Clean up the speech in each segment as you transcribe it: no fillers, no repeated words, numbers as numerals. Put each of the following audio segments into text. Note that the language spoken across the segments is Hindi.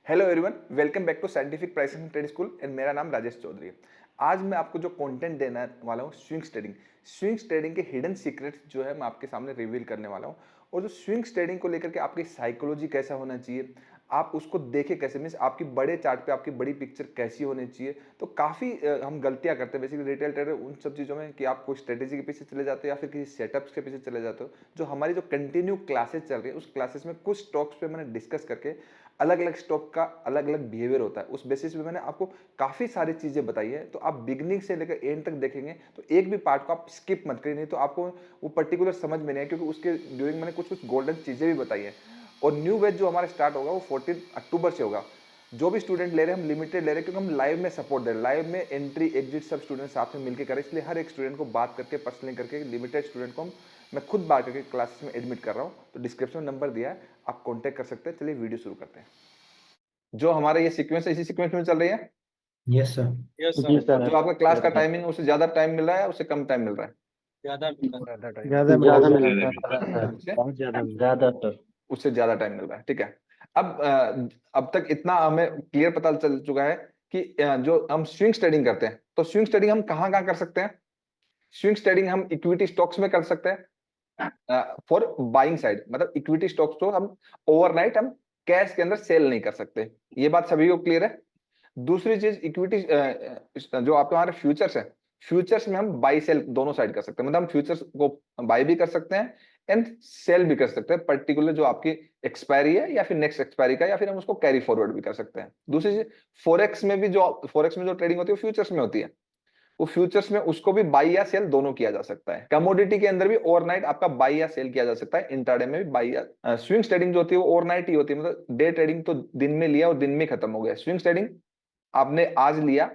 Hello everyone, welcome back to scientific pricing and trade school and मेरा नाम राजेश चौधरी है। आज मैं आपको जो कंटेंट देने वाला हूँ स्विंग्स ट्रेडिंग के हिडन सीक्रेट्स जो है मैं आपके सामने रिवील करने वाला हूँ। और जो स्विंग्स ट्रेडिंग को लेकर के आपकी साइकोलॉजी कैसा होना चाहिए, आप उसको देखे कैसे, मीन्स आपकी बड़े चार्ट पे आपकी बड़ी पिक्चर कैसी होनी चाहिए। तो काफ़ी हम गलतियां करते हैं बेसिकली रिटेल ट्रेडर उन सब चीज़ों में कि आप कोई स्ट्रेटेजी के पीछे चले जाते हो या फिर किसी सेटअप्स के पीछे चले जाते हो। जो हमारी जो कंटिन्यू क्लासेस चल रही है उस क्लासेस में कुछ स्टॉक्स पे मैंने डिस्कस करके अलग अलग स्टॉक का अलग अलग बिहेवियर होता है, उस बेसिस पे मैंने आपको काफ़ी सारी चीज़ें बताई है। तो आप बिगनिंग से लेकर एंड तक देखेंगे तो एक भी पार्ट को आप स्किप मत करिए, नहीं तो आपको वो पर्टिकुलर समझ में नहीं आए, क्योंकि उसके ड्यूरिंग मैंने कुछ कुछ गोल्डन चीज़ें भी बताई है। और न्यू बैच जो हमारा स्टार्ट होगा वो 14 अक्टूबर से होगा। जो भी स्टूडेंट ले रहे हैं हम लिमिटेड ले रहे हैं, क्योंकि हम लाइव में सपोर्ट दे रहे हैं, लाइव में एंट्री एग्जिट सब स्टूडेंट साथ में मिलकर करें। इसलिए हर एक स्टूडेंट को बात करके पर्सनली करके लिमिटेड स्टूडेंट को मैं खुद बात करके क्लासेस में एडमिट कर रहा हूँ। तो डिस्क्रिप्शन में नंबर दिया है, आप कॉन्टैक्ट कर सकते हैं। चलिए वीडियो शुरू करते हैं। जो हमारा ये सीक्वेंस है इसी सीक्वेंस में चल रही है। Yes sir. जी सर। जो आपका क्लास का टाइमिंग है उससे ज्यादा टाइम मिल रहा है, उससे कम टाइम मिल रहा है? ज्यादा ज्यादा ज्यादा मिल मिल रहा रहा है, उससे बहुत ज्यादातर। उससे ज्यादा टाइम मिल रहा है, ठीक है। अब तक इतना हमें क्लियर पता चल चुका है कि जो हम स्विंग ट्रेडिंग करते हैं, तो स्विंग ट्रेडिंग हम कहाँ कहाँ कर सकते हैं। स्विंग ट्रेडिंग हम इक्विटी स्टॉक्स में कर सकते हैं फॉर बाइंग साइड, मतलब इक्विटी स्टॉक्स तो हम ओवरनाइट हम कैश के अंदर सेल नहीं कर सकते। ये बात सभी को क्लियर है। दूसरी चीज इक्विटी जो आपके हमारे फ्यूचर्स है, फ्यूचर्स में हम बाई सेल दोनों साइड कर सकते हैं, मतलब हम फ्यूचर्स को बाई भी कर सकते हैं एंड सेल भी कर सकते हैं, पर्टिकुलर जो आपकी एक्सपायरी है या फिर नेक्स्ट एक्सपायरी का, या फिर हम उसको कैरी फॉरवर्ड भी कर सकते हैं। दूसरी चीज फोरेक्स में जो ट्रेडिंग होती है वो फ्यूचर्स में होती है। वो फ्यूचर्स में उसको भी बाई या सेल दोनों किया जा सकता है। कमोडिटी के अंदर भी ओवरनाइट आपका बाई या सेल किया जा सकता है, इंट्राडे में भी बाई या स्विंग ट्रेडिंग जो होती है वो ओवरनाइट ही होती है, मतलब डे ट्रेडिंग तो दिन में लिया और दिन में खत्म हो गया। स्विंग ट्रेडिंग आपने आज लिया,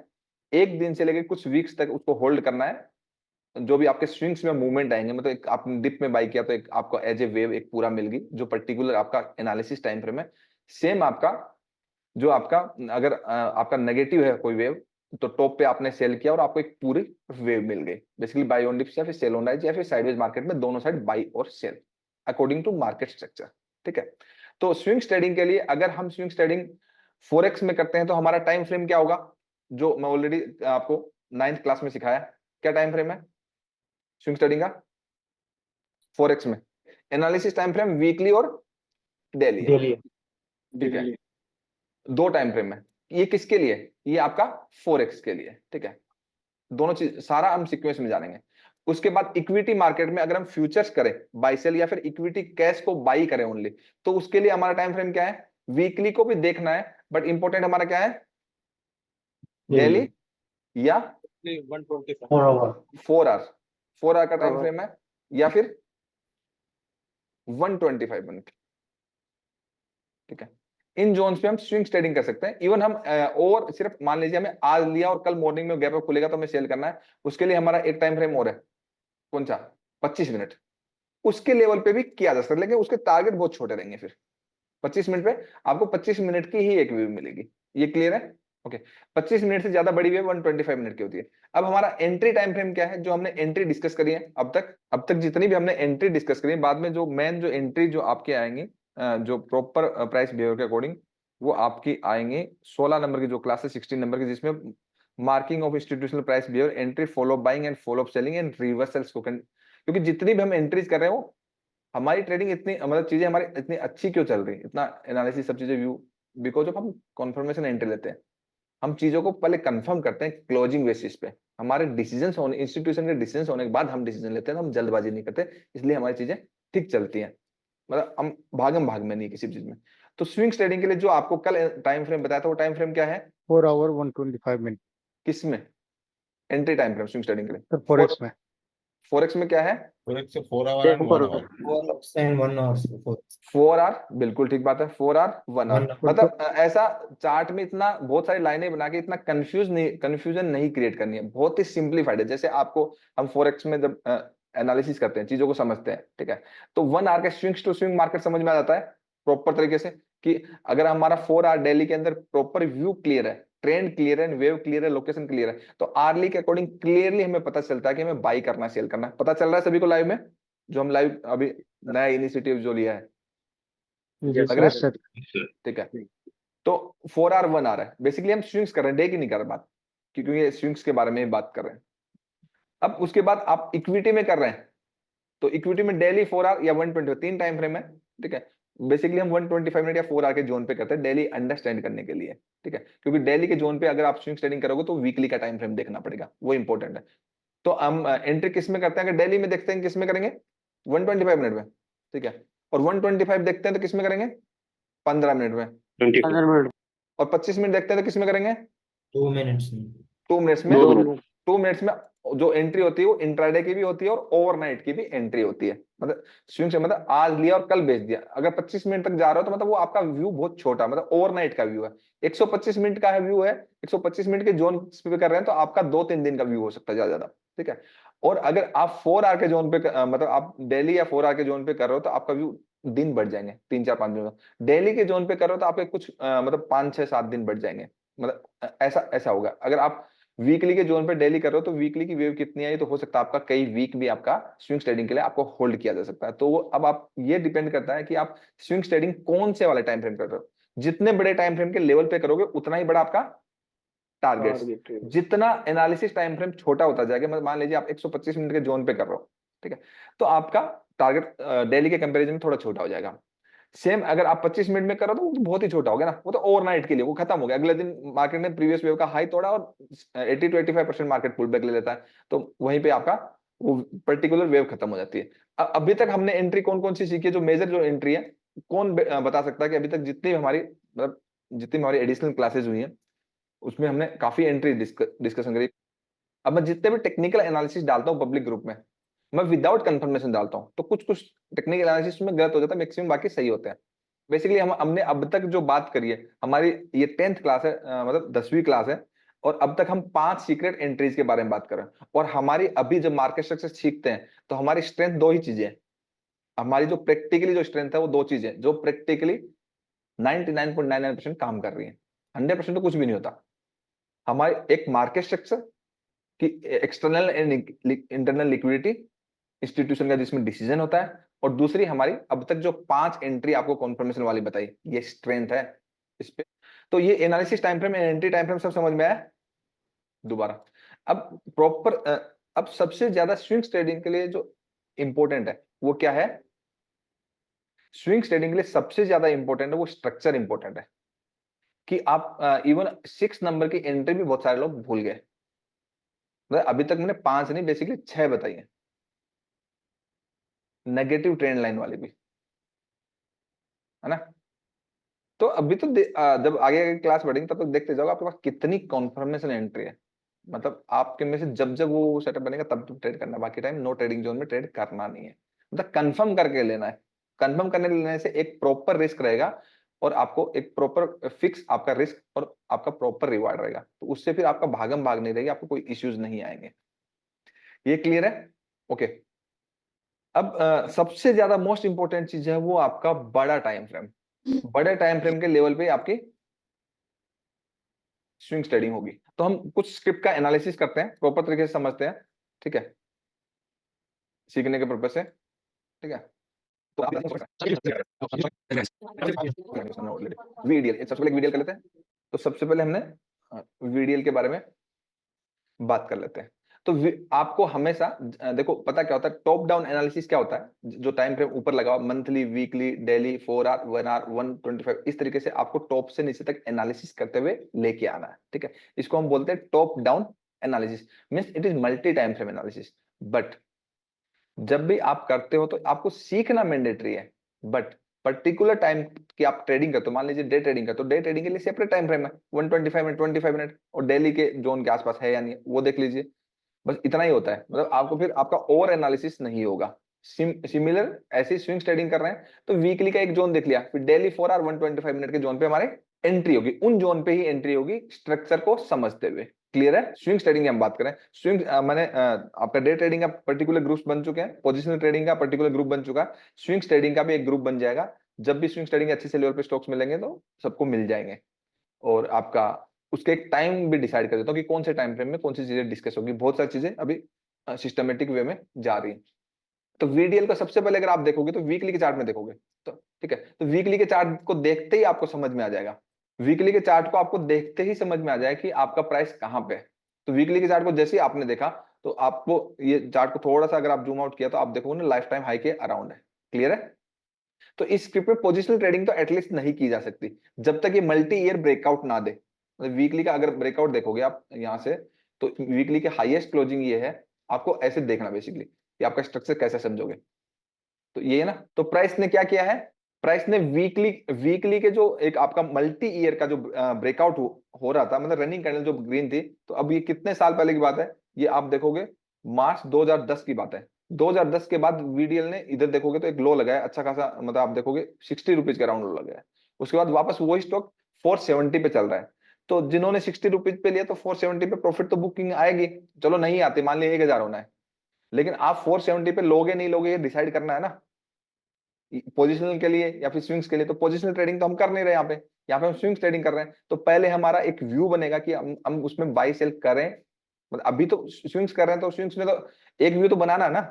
एक दिन से लेकर कुछ वीक्स तक उसको होल्ड करना है। जो भी आपके स्विंग्स में मूवमेंट आएंगे, मतलब एक आपने डिप में बाई किया तो एक आपको एज ए वेव एक पूरा मिल गई, जो पर्टिकुलर आपका एनालिसिस टाइम फ्रेम है। सेम आपका जो आपका अगर आपका नेगेटिव है कोई वेव, तो टॉप पे आपने सेल किया और आपको एक पूरी वेव मिल गई। बेसिकली बाई ऑन डिप्स या फिर सेल ऑन राइज या फिर साइडवेज मार्केट में दोनों साइड बाई और sell according to market structure, ठीक है। तो स्विंग ट्रेडिंग के लिए अगर हम स्विंग ट्रेडिंग फोरेक्स में करते हैं तो हमारा टाइम फ्रेम क्या होगा, जो मैं ऑलरेडी आपको 9th क्लास में सिखाया। क्या टाइम फ्रेम है स्विंग ट्रेडिंग का फोरेक्स में? एनालिसिस टाइम फ्रेम वीकली और डेली है, डेली ठीक है। दो टाइम फ्रेम है। ये किसके लिए? ये आपका फोरेक्स के लिए, ठीक है। दोनों चीज सारा हम सीक्वेंस में जानेंगे। उसके बाद इक्विटी मार्केट में अगर हम फ्यूचर्स करें बाई सेल या फिर इक्विटी कैश को बाई करें ओनली, तो उसके लिए हमारा टाइम फ्रेम क्या है? वीकली को भी देखना है, बट इंपॉर्टेंट हमारा क्या है? डेली या 4 आवर 4 आवर। 4 आवर का टाइम फ्रेम है या फिर 125 मिनट, ठीक है। इन जोन्स पे हम स्विंग ट्रेडिंग कर सकते हैं। इवन हम और सिर्फ मान लीजिए हमें आज लिया और कल मॉर्निंग में गैप अप खुलेगा तो हमें सेल करना है, उसके लिए हमारा एक टाइम फ्रेम और है। कौन सा? 25 मिनट। उसके लेवल पे भी किया जा सकता है, लेकिन उसके टारगेट बहुत छोटे रहेंगे। फिर 25 मिनट पे आपको 25 मिनट की ही एक व्यू मिलेगी। ये क्लियर है? ओके। 25 मिनट से ज्यादा बड़ी व्यू 125 मिनट की होती है। अब हमारा एंट्री टाइम फ्रेम क्या है? जो हमने एंट्री डिस्कस करी है अब तक जितनी भी हमने एंट्री डिस्कस करी है, बाद में जो मेन जो एंट्री जो आपके आएंगी जो प्रॉपर प्राइस बिहेवियर के अकॉर्डिंग वो आपकी आएंगे 16 नंबर की जो क्लास है, 16 नंबर की, जिसमें marking of institutional price behaviour, entry, follow buying and follow selling and reversals को। क्योंकि जितनी भी हम एंट्रीज कर रहे हैं वो हमारी ट्रेडिंग इतनी, मतलब चीजें हमारी इतनी अच्छी क्यों चल रही है, इतना एनालिसिस सब चीजें व्यू, बिकॉज ऑफ हम कॉन्फर्मेशन एंट्री लेते हैं। हम चीजों को पहले कंफर्म करते हैं क्लोजिंग बेसिस पे। हमारे डिसीजन होने, इंस्टीट्यूशन के डिसीजन होने के बाद हम डिसीजन लेते हैं, तो हम जल्दबाजी नहीं करते, इसलिए हमारी चीजें ठीक चलती हैं। मतलब हम भागम भाग में नहीं किसी चीज में। तो स्विंग ट्रेडिंग के लिए जो आपको कल टाइम फ्रेम बताया था, वो टाइम फ्रेम क्या है? 4 आवर 125 मिनट किसमें? Entry time frame swing trading के लिए सर फोरेक्स में। फोरेक्स में क्या है? 4 आवर एंड 1 आवर 4 आवर, बिल्कुल ठीक बात है। 4 आवर 1 आवर, और मतलब ऐसा चार्ट में इतना बहुत सारी लाइनें बना के इतना कंफ्यूजन नहीं क्रिएट करनी है। बहुत ही सिंप्लीफाइड है। जैसे आपको हम फोरेक्स में जब एनालिसिस करते हैं, चीजों को समझते हैं, ठीक है, तो 1 आवर के स्विंग्स टू स्विंग मार्केट समझ में आ जाता है प्रॉपर तरीके से, कि अगर हमारा 4 आवर डेली के अंदर प्रॉपर व्यू क्लियर है, ट्रेंड क्लियर है, वेव क्लियर है, लोकेशन क्लियर है, तो आर्ली के अकॉर्डिंग क्लियरली हमें पता चलता है कि हमें बाई करना है, सेल करना है। पता चल रहा है सभी को लाइव में? जो हम लाइव अभी नया इनिशिएटिव जो लिया है, जी लग रहा सर। है? ठीक है। तो 4 आवर 1 आवर है। बेसिकली हम स्विंग्स कर रहे हैं, डे की नहीं कर रहे बात, क्योंकि ये स्विंग्स के बारे में ही बात कर रहे हैं। अब उसके बाद आप इक्विटी में कर रहे हैं, तो इक्विटी में डेली 4 आवर या 120, 3 टाइम फ्रेम है, ठीक है। बेसिकली हम 125 मिनट या 4 आवर के जोन पे करते हैं डेली अंडरस्टैंड करने के लिए, ठीक है। क्योंकि डेली के जोन पे अगर आप स्विंग ट्रेडिंग करोगे तो वीकली का टाइम फ्रेम देखना पड़ेगा, वो इंपॉर्टेंट है। तो हम एंट्री किस में करते हैं, अगर डेली में देखते हैं किस में करेंगे, 125 मिनट में, ठीक है। और 125 देखते हैं तो किस में करेंगे, 15 मिनट में। 15 मिनट। और 25 मिनट देखते हैं तो किस में करेंगे, 2 minutes में। 2 मिनट्स में। 2 मिनट। 2 मिनट्स में जो एंट्री होती है वो इंट्राडे की भी होती है और ओवरनाइट की भी एंट्री होती है। मतलब स्विंग से मतलब आज लिया और कल बेच दिया। अगर 25 मिनट तक जा रहा हो तो मतलब वो आपका व्यू बहुत छोटा, मतलब ओवरनाइट का व्यू है। 125 मिनट का है व्यू है, 125 मिनट के जोन पे कर रहे हैं तो आपका 2-3 दिन का व्यू हो सकता है ज्यादा, ठीक है। और अगर आप 4 आवर के जोन पे मतलब आप डेली या 4 आवर के जोन पे कर रहे हो तो आपका व्यू दिन बढ़ जाएंगे, 3-4-5 दिन। डेली के जोन पे कर रहे हो तो आपके कुछ मतलब 5-6-7 दिन बढ़ जाएंगे। मतलब ऐसा ऐसा होगा। अगर आप वीकली के जोन पे डेली कर रहे हो तो वीकली की वेव कितनी आई तो हो सकता है आपका कई वीक भी आपका स्विंग ट्रेडिंग के लिए आपको होल्ड किया जा सकता है। तो अब आप ये डिपेंड करता है कि आप स्विंग ट्रेडिंग कौन से वाले टाइम फ्रेम कर रहे हो। जितने बड़े टाइम फ्रेम के लेवल पे करोगे उतना ही बड़ा आपका टारगेट। जितना एनालिसिस टाइम फ्रेम छोटा होता जाएगा, मतलब मान लीजिए आप 125 मिनट के जोन पे कर रहे हो, ठीक है, तो आपका टारगेट डेली के कंपैरिजन में थोड़ा छोटा हो जाएगा। सेम अगर आप 25 मिनट में करो तो वो तो बहुत ही छोटा हो गया ना, वो तो ओवरनाइट के लिए वो खत्म हो गया। अगले दिन मार्केट ने प्रीवियस वेव का हाई तोड़ा और 80-85% मार्केट पुल बैक ले लेता है, तो वहीं पे आपका वो पर्टिकुलर वेव खत्म हो जाती है। अभी तक हमने एंट्री कौन कौन सी सीखी है, जो मेजर जो एंट्री है, कौन बता सकता है कि अभी तक जितनी हमारी मतलब जितनी हमारी एडिशनल क्लासेस हुई हैं उसमें हमने काफी एंट्री डिस्कशन करी। अब मैं जितने भी टेक्निकल एनालिसिस डालता हूँ पब्लिक ग्रुप में, मैं विदाउट कंफर्मेशन डालता हूँ, तो कुछ कुछ टेक्निकल एनालिसिस में गलत हो जाता है, मैक्सिमम बाकी सही होते हैं। बेसिकली हमने अब तक जो बात करी है, हमारी ये 10th क्लास है, मतलब 10वीं क्लास है, और अब तक हम 5 सीक्रेट एंट्रीज के बारे में बात कर रहे हैं। और हमारी अभी जब मार्केट स्ट्रक्चर सीखते हैं तो हमारी स्ट्रेंथ 2 ही चीजें हैं। हमारी जो प्रैक्टिकली जो स्ट्रेंथ है वो 2 चीजें जो प्रैक्टिकली 99.99% काम कर रही है। 100% तो कुछ भी नहीं होता। हमारी एक मार्केट स्ट्रक्चर की external and internal liquidity, institution का जिसमें डिसीजन होता है, और दूसरी हमारी अब तक जो 5 एंट्री आपको कॉन्फर्मेशन वाली बताई, ये स्ट्रेंथ है इस पे। तो ये analysis time frame, entry time frame सब समझ में आया। दोबारा अब प्रॉपर, अब सबसे ज्यादा स्विंग ट्रेडिंग के लिए जो इंपॉर्टेंट है वो क्या है, स्विंग ट्रेडिंग के लिए सबसे ज्यादा इंपॉर्टेंट है वो स्ट्रक्चर इंपॉर्टेंट है। कि आप इवन 6 नंबर की एंट्री भी बहुत सारे लोग भूल गए। मतलब अभी तक मैंने 5 नहीं, बेसिकली 6 बताई है, नेगेटिव ट्रेंड लाइन वाली भी, है ना। तो अभी तो जब आगे आगे क्लास बढ़ेंगे तब तक देखते जाओगे आपके पास कितनी कॉन्फर्मेशन एंट्री है। मतलब आपके में से जब जब वो सेटअप बनेगा तब तब ट्रेड करना, बाकी टाइम नो ट्रेडिंग जोन में ट्रेड करना नहीं है। मतलब कंफर्म करके लेना है। कंफर्म करने लेने से एक प्रॉपर रिस्क रहेगा और आपको एक प्रॉपर फिक्स आपका रिस्क और आपका प्रॉपर रिवार्ड रहेगा, तो उससे फिर आपका भागम भाग नहीं रहेगी, आपको कोई इश्यूज नहीं आएंगे। ये क्लियर है? ओके। अब सबसे ज्यादा मोस्ट इंपॉर्टेंट चीज है वो आपका बड़ा टाइम फ्रेम। बड़े टाइम फ्रेम के लेवल पे आपकी स्विंग ट्रेडिंग होगी। तो हम कुछ स्क्रिप्ट का एनालिसिस करते हैं, प्रॉपर तरीके से समझते हैं, ठीक है, सीखने के पर्पज से, ठीक है। तो वीडीएल, सबसे पहले वीडीएल कर लेते हैं। तो सबसे पहले हमने वीडीएल के बारे में बात कर लेते हैं। तो आपको हमेशा देखो पता क्या होता है, टॉप डाउन एनालिसिस क्या होता है, जो टाइम फ्रेम ऊपर लगा monthly, weekly, daily, 4 hour, 1 hour, 125, इस तरीके से आपको टॉप से नीचे तक एनालिसिस करते हुए लेके आना है, ठीक है। इसको हम बोलते हैं top down analysis, means it is multi time frame analysis. But जब भी आप करते हो तो आपको सीखना मैंडेटरी है। बट पर्टिकुलर टाइम की आप ट्रेडिंग करते हो, मान लीजिए डे ट्रेडिंग करते हो, डे ट्रेडिंग के लिए सेपरेट टाइम फ्रेम है 125 मिनट, 25 मिनट, और डेली के जोन के आसपास है या नहीं वो देख लीजिए। बस इतना ही होता है। मतलब आपको फिर आपका ओवर एनालिसिस नहीं होगा। सिमिलर ऐसी स्विंग ट्रेडिंग कर रहे हैं तो वीकली का एक जोन देख लिया, फिर डेली 4 आवर 125 मिनट के जोन पे हमारे एंट्री होगी, उन जोन पे ही एंट्री होगी स्ट्रक्चर को समझते हुए। क्लियर है? स्विंग ट्रेडिंग की हम बात करें, स्विंग मैंने आपका डे ट्रेडिंग का पर्टिकुलर ग्रुप्स बन चुके हैं, पोजिशनल ट्रेडिंग का पर्टिकुलर ग्रुप बन चुका है, स्विंग ट्रेडिंग का भी एक ग्रुप बन जाएगा। जब भी स्विंग ट्रेडिंग अच्छे से लेवल पे स्टॉक्स मिलेंगे तो सबको मिल जाएंगे। और आपका उसके एक टाइम भी डिसाइड कर देता हूँ कि कौन से टाइम फ्रेम में कौन सी चीजें डिस्कस होगी। बहुत सारी चीजें अभी सिस्टमेटिक वे में जा रही है। तो वीडीएल का सबसे पहले अगर आप देखोगे तो वीकली के चार्ट में देखोगे, तो ठीक है, तो वीकली के चार्ट को देखते ही आपको समझ में आ जाएगा वीकली के चार्ट को आपको देखते ही समझ में आ जाए कि आपका प्राइस कहाँ पे है। तो वीकली के चार्ट को जैसे ही आपने देखा तो आपको ये चार्ट को थोड़ा सा अगर आप जूम आउट किया तो आप देखोगे ना लाइफ टाइम हाई के अराउंड है। क्लियर है? तो इस स्क्रिप्ट में पोजिशनल ट्रेडिंग तो एटलीस्ट नहीं की जा सकती जब तक ये मल्टी ईयर ब्रेकआउट ना दे। मतलब वीकली का अगर ब्रेकआउट देखोगे आप यहाँ से, तो वीकली के हाईएस्ट क्लोजिंग ये है, आपको ऐसे देखना बेसिकली कि आपका स्ट्रक्चर कैसे समझोगे। तो ये है ना, तो प्राइस ने क्या किया है, प्राइस ने वीकली के जो एक आपका मल्टी ईयर का जो ब्रेकआउट हो रहा था, मतलब रनिंग कैंडल जो ग्रीन थी, तो अब ये कितने साल पहले की बात है, ये आप देखोगे मार्च 2010 की बात है। 2010 के बाद वीडीएल ने इधर देखोगे तो एक लो लगाया अच्छा खासा, मतलब आप देखोगे 60 रुपीज का राउंड लो लगाया। उसके बाद वापस वही स्टॉक 470 पे चल रहा है। तो जिन्होंने 60 रुपीज पे लिया तो 470 पे प्रॉफिट तो बुकिंग आएगी। चलो नहीं आती, मान लिया 1000 होना है, लेकिन आप 470 पे लोगे नहीं लोगे ये डिसाइड करना है ना, पोजिशनल के लिए या फिर स्विंग्स के लिए। तो पोजिशनल ट्रेडिंग तो हम कर नहीं रहे यहाँ पे हम स्विंग्स ट्रेडिंग कर रहे हैं। तो पहले हमारा एक व्यू बनेगा कि हम उसमें बाई सेल करें। मतलब अभी तो स्विंग्स कर रहे हैं तो स्विंग्स में तो एक व्यू तो बनाना है ना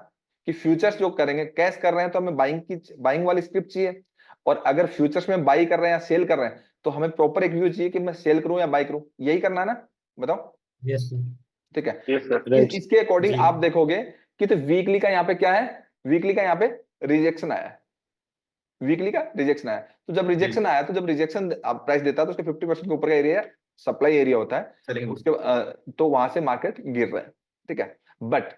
कि फ्यूचर्स जो करेंगे, कैश कर रहे हैं तो हमें बाइंग वाली स्क्रिप्ट चाहिए। और अगर फ्यूचर्स में बाई कर रहे हैं या सेल कर रहे हैं तो हमें प्रॉपर एक व्यू चाहिए कि मैं सेल करूं या बाई करूं। यही करना है ना, बताओ। Yes sir. ठीक है, Yes, sir. इसके अकॉर्डिंग जी। आप देखोगे कि तो वीकली का यहाँ पे क्या है, वीकली का यहाँ पे रिजेक्शन आया है, वीकली का रिजेक्शन आया। तो जब रिजेक्शन आया, तो जब रिजेक्शन प्राइस देता है तो उसके 50% के ऊपर का एरिया सप्लाई एरिया होता है, उसके तो वहां से मार्केट गिर रहा है। ठीक है, बट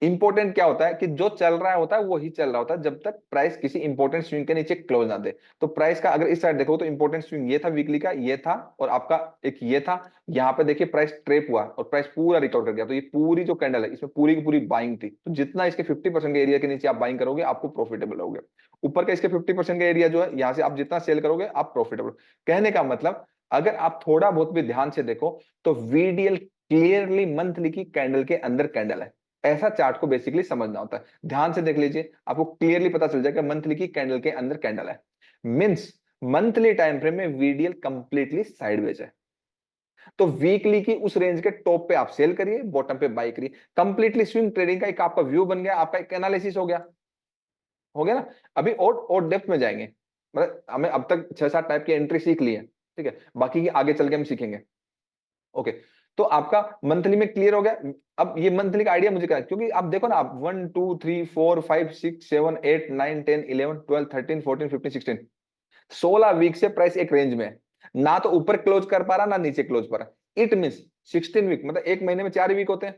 इंपॉर्टेंट क्या होता है कि जो चल रहा होता है वो ही चल रहा होता है जब तक प्राइस किसी इंपॉर्टेंट स्विंग के नीचे क्लोज ना दे। तो प्राइस का अगर इस साइड देखो तो इंपॉर्टेंट स्विंग ये था वीकली का, ये था, और आपका एक ये था। यहाँ पे देखिए प्राइस ट्रेप हुआ और प्राइस पूरा रिकवर कर गया। तो ये पूरी जो कैंडल है इसमें पूरी की पूरी बाइंग थी। तो जितना इसके 50% के एरिया के नीचे आप बाइंग करोगे आपको प्रॉफिटेबल होगे। ऊपर का इसके 50% का एरिया जो है, यहाँ से आप जितना सेल करोगे आप प्रॉफिटेबल। कहने का मतलब अगर आप थोड़ा बहुत भी ध्यान से देखो तो वीडीएल क्लियरली मंथली की कैंडल के अंदर कैंडल है। ऐसा चार्ट को बेसिकली समझना होता है। ध्यान से देख लीजिए, आपको क्लियरली पता चल जाएगा मंथली की कैंडल के अंदर कैंडल है। मींस मंथली टाइम फ्रेम में वीडीएल कंप्लीटली साइडवेज है। तो वीकली की उस रेंज के टॉप पे आप सेल करिए, बॉटम पे बाई करिए। कंप्लीटली स्विंग ट्रेडिंग का एक आपका व्यू बन गया, आपका एक एनालिसिस हो गया ना। अभी और डेप्थ में जाएंगे, मतलब हमें अब तक 6-7 टाइप की एंट्री सीख ली है। ठीक है, बाकी की आगे चल के हम सीखेंगे। ओके, तो आपका मंथली में क्लियर हो गया। अब ये मंथली का आइडिया मुझे क्या है, क्योंकि आप देखो ना, आप 1 2 3 4 5 6 7 8 9 10 11 12 13 14 15 16 16 वीक से प्राइस एक रेंज में है। ना तो ऊपर क्लोज कर पा रहा ना नीचे क्लोज पर। इट मींस 16 वीक मतलब एक महीने में 4 वीक होते हैं।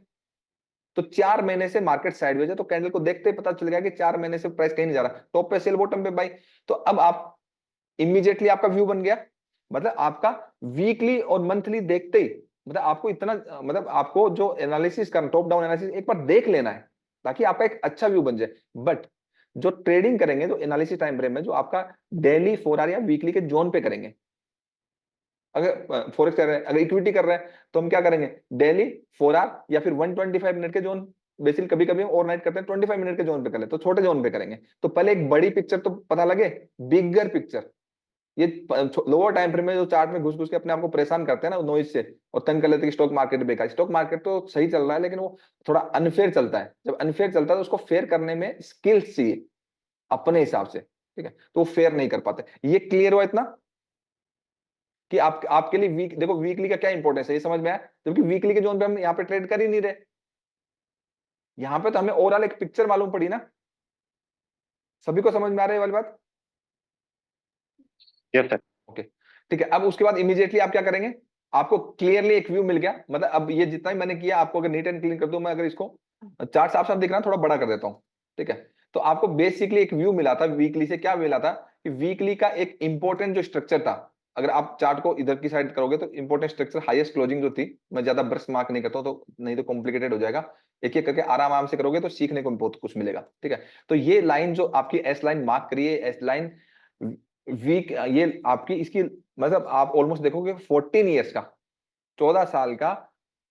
तो 4 महीने से मार्केट साइडवेज है। तो कैंडल को देखते ही पता चल गया कि 4 महीने से प्राइस कहीं नहीं जा रहा, टॉप पे सेल बॉटम पे बाई। तो अब आप इमीडिएटली आपका व्यू बन गया। मतलब आपका वीकली और मंथली देखते ही, मतलब आपको इतना, मतलब आपको जो एनालिसिस करना, टॉप डाउन एनालिसिस एक बार देख लेना है ताकि आपका एक अच्छा व्यू बन जाए। बट जो ट्रेडिंग करेंगे, जो एनालिसिस टाइम फ्रेम में, जो आपका डेली 4 आवर या वीकली के जोन पे करेंगे। अगर फॉरेक्स कर रहे हैं, अगर इक्विटी कर रहे हैं, तो हम क्या करेंगे, डेली 4 आवर या फिर 125 मिनट के जोन। बेसिकली कभी कभी हम ओवरनाइट करते हैं 25 मिनट के जोन पे कर ले, तो छोटे जोन पे करेंगे। तो पहले एक बड़ी पिक्चर तो पता लगे, बिगर पिक्चर। ये लोअर टाइम फ्रेम में जो चार्ट में घुस घुस के अपने आपको परेशान करते हैं ना नॉइज से, और तंग कर लेते हैं कि स्टॉक मार्केट बेकार। स्टॉक मार्केट तो सही चल रहा है, लेकिन वो थोड़ा अनफेयर चलता है। जब अनफेयर चलता है तो उसको फेयर करने में स्किल्स चाहिए अपने हिसाब से। ठीक है, तो वो फेयर नहीं कर पाते। ये क्लियर हुआ इतना कि आपके लिए वीक, देखो वीकली का क्या इंपॉर्टेंस है ये समझ में आया। जबकि वीकली के जोन पे हम यहाँ पे ट्रेड कर ही नहीं रहे, यहाँ पे तो हमें ओवरऑल एक पिक्चर मालूम पड़ी ना। सभी को समझ में आ रही है वाली बात? Yes, sir. ओके, ठीक है। अब उसके बाद इमीडिएटली आप क्या करेंगे, आपको क्लियरली एक व्यू मिल गया। मतलब अब ये जितना ही मैंने किया, आपको अगर नीट एंड क्लीन कर दूं मैं, अगर इसको चार्ट साफ साफ दिख रहा है, थोड़ा बड़ा कर देता हूं। ठीक है, तो आपको बेसिकली एक व्यू मिला था वीकली से। क्या मिला था कि वीकली का एक इंपॉर्टेंट जो स्ट्रक्चर था, अगर आप चार्ट को इधर की साइड करोगे तो इंपॉर्टेंट स्ट्रक्चर हाईएस्ट क्लोजिंग जो थी, मैं ज्यादा ब्रश मार्क नहीं करता हूं तो नहीं तो कॉम्प्लिकेटेड हो जाएगा। एक एक करके आराम आराम से करोगे तो सीखने को बहुत कुछ मिलेगा। ठीक है, तो ये लाइन जो आपकी एस लाइन मार्क करिए, एस लाइन वीक, ये आपकी इसकी मतलब आप ऑलमोस्ट देखोगे 14 ईयर्स का, 14 साल का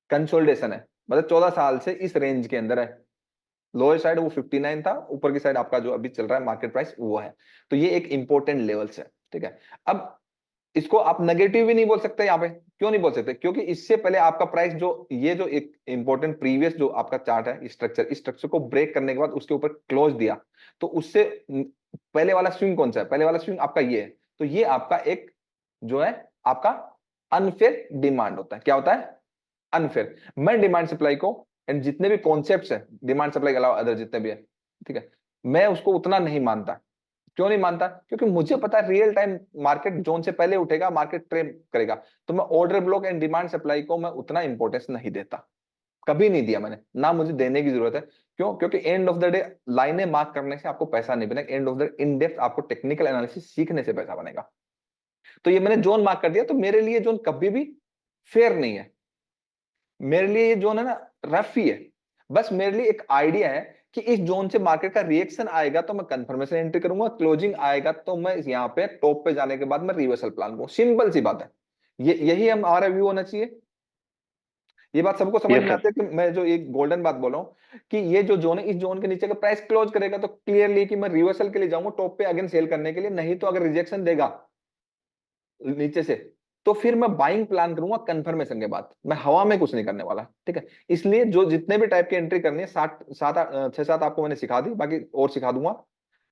कंसोलिडेशन है। मतलब 14 साल से इस रेंज के अंदर है। लोअर साइड वो 59 था, ऊपर की साइड आपका जो अभी चल रहा है मार्केट प्राइस वो है। तो ये एक इंपॉर्टेंट लेवल्स है। ठीक है, अब इसको आप नेगेटिव भी नहीं बोल सकते यहाँ पे। क्यों नहीं बोल सकते? क्योंकि इससे पहले आपका प्राइस जो ये जो एक इंपॉर्टेंट प्रीवियस जो आपका चार्ट है स्ट्रक्चर, इस स्ट्रक्चर को ब्रेक करने के बाद उसके ऊपर क्लोज दिया। तो उससे पहले वाला स्विंग कौन सा है? पहले वाला स्विंग आपका ये है। तो ये आपका एक जो है आपका अनफेयर डिमांड होता है। क्या होता है? अनफेयर। मैं डिमांड सप्लाई को एंड जितने भी कॉन्सेप्ट्स है डिमांड सप्लाई के अलावा अदर जितने भी है, ठीक है, मैं उसको उतना नहीं मानता। क्यों नहीं मानता? क्योंकि मुझे पता है रियल टाइम मार्केट जोन से पहले उठेगा, मार्केट ट्रेड करेगा। तो मैं order block and demand supply को मैं उतना इंपॉर्टेंस नहीं देता, कभी नहीं दिया मैंने, ना मुझे देने की जरूरत है। क्यों? क्योंकि एंड ऑफ द डे लाइनें मार्क करने से आपको पैसा नहीं बनेगा, end of the in depth आपको टेक्निकल एनालिसिस सीखने से पैसा बनेगा। तो ये मैंने जोन मार्क कर दिया, तो मेरे लिए जोन कभी भी फेयर नहीं है। मेरे लिए ये जोन है ना रफ ही है। बस मेरे लिए एक आइडिया है कि इस जोन से मार्केट का रिएक्शन आएगा तो मैं कंफर्मेशन एंट्री करूंगा, क्लोजिंग आएगा तो मैं यहाँ पे टॉप पे जाने के बाद मैं रिवर्सल प्लान करूँ। सिंपल सी बात है, ये यही हमारा व्यू होना चाहिए। ये बात सबको समझ में आती है कि मैं जो एक गोल्डन बात बोल रहा हूँ कि ये जो जोन है, इस जोन के नीचे का प्राइस क्लोज करेगा तो क्लियरली कि मैं रिवर्सल के लिए जाऊंगा टॉप पे अगेन सेल करने के लिए। नहीं तो अगर रिजेक्शन देगा नीचे से तो फिर मैं बाइंग प्लान करूंगा कंफर्मेशन के बाद। मैं हवा में कुछ नहीं करने वाला, ठीक है। इसलिए जो जितने भी टाइप की एंट्री करनी है 6-7 आपको मैंने सिखा दी, बाकी और सिखा दूंगा।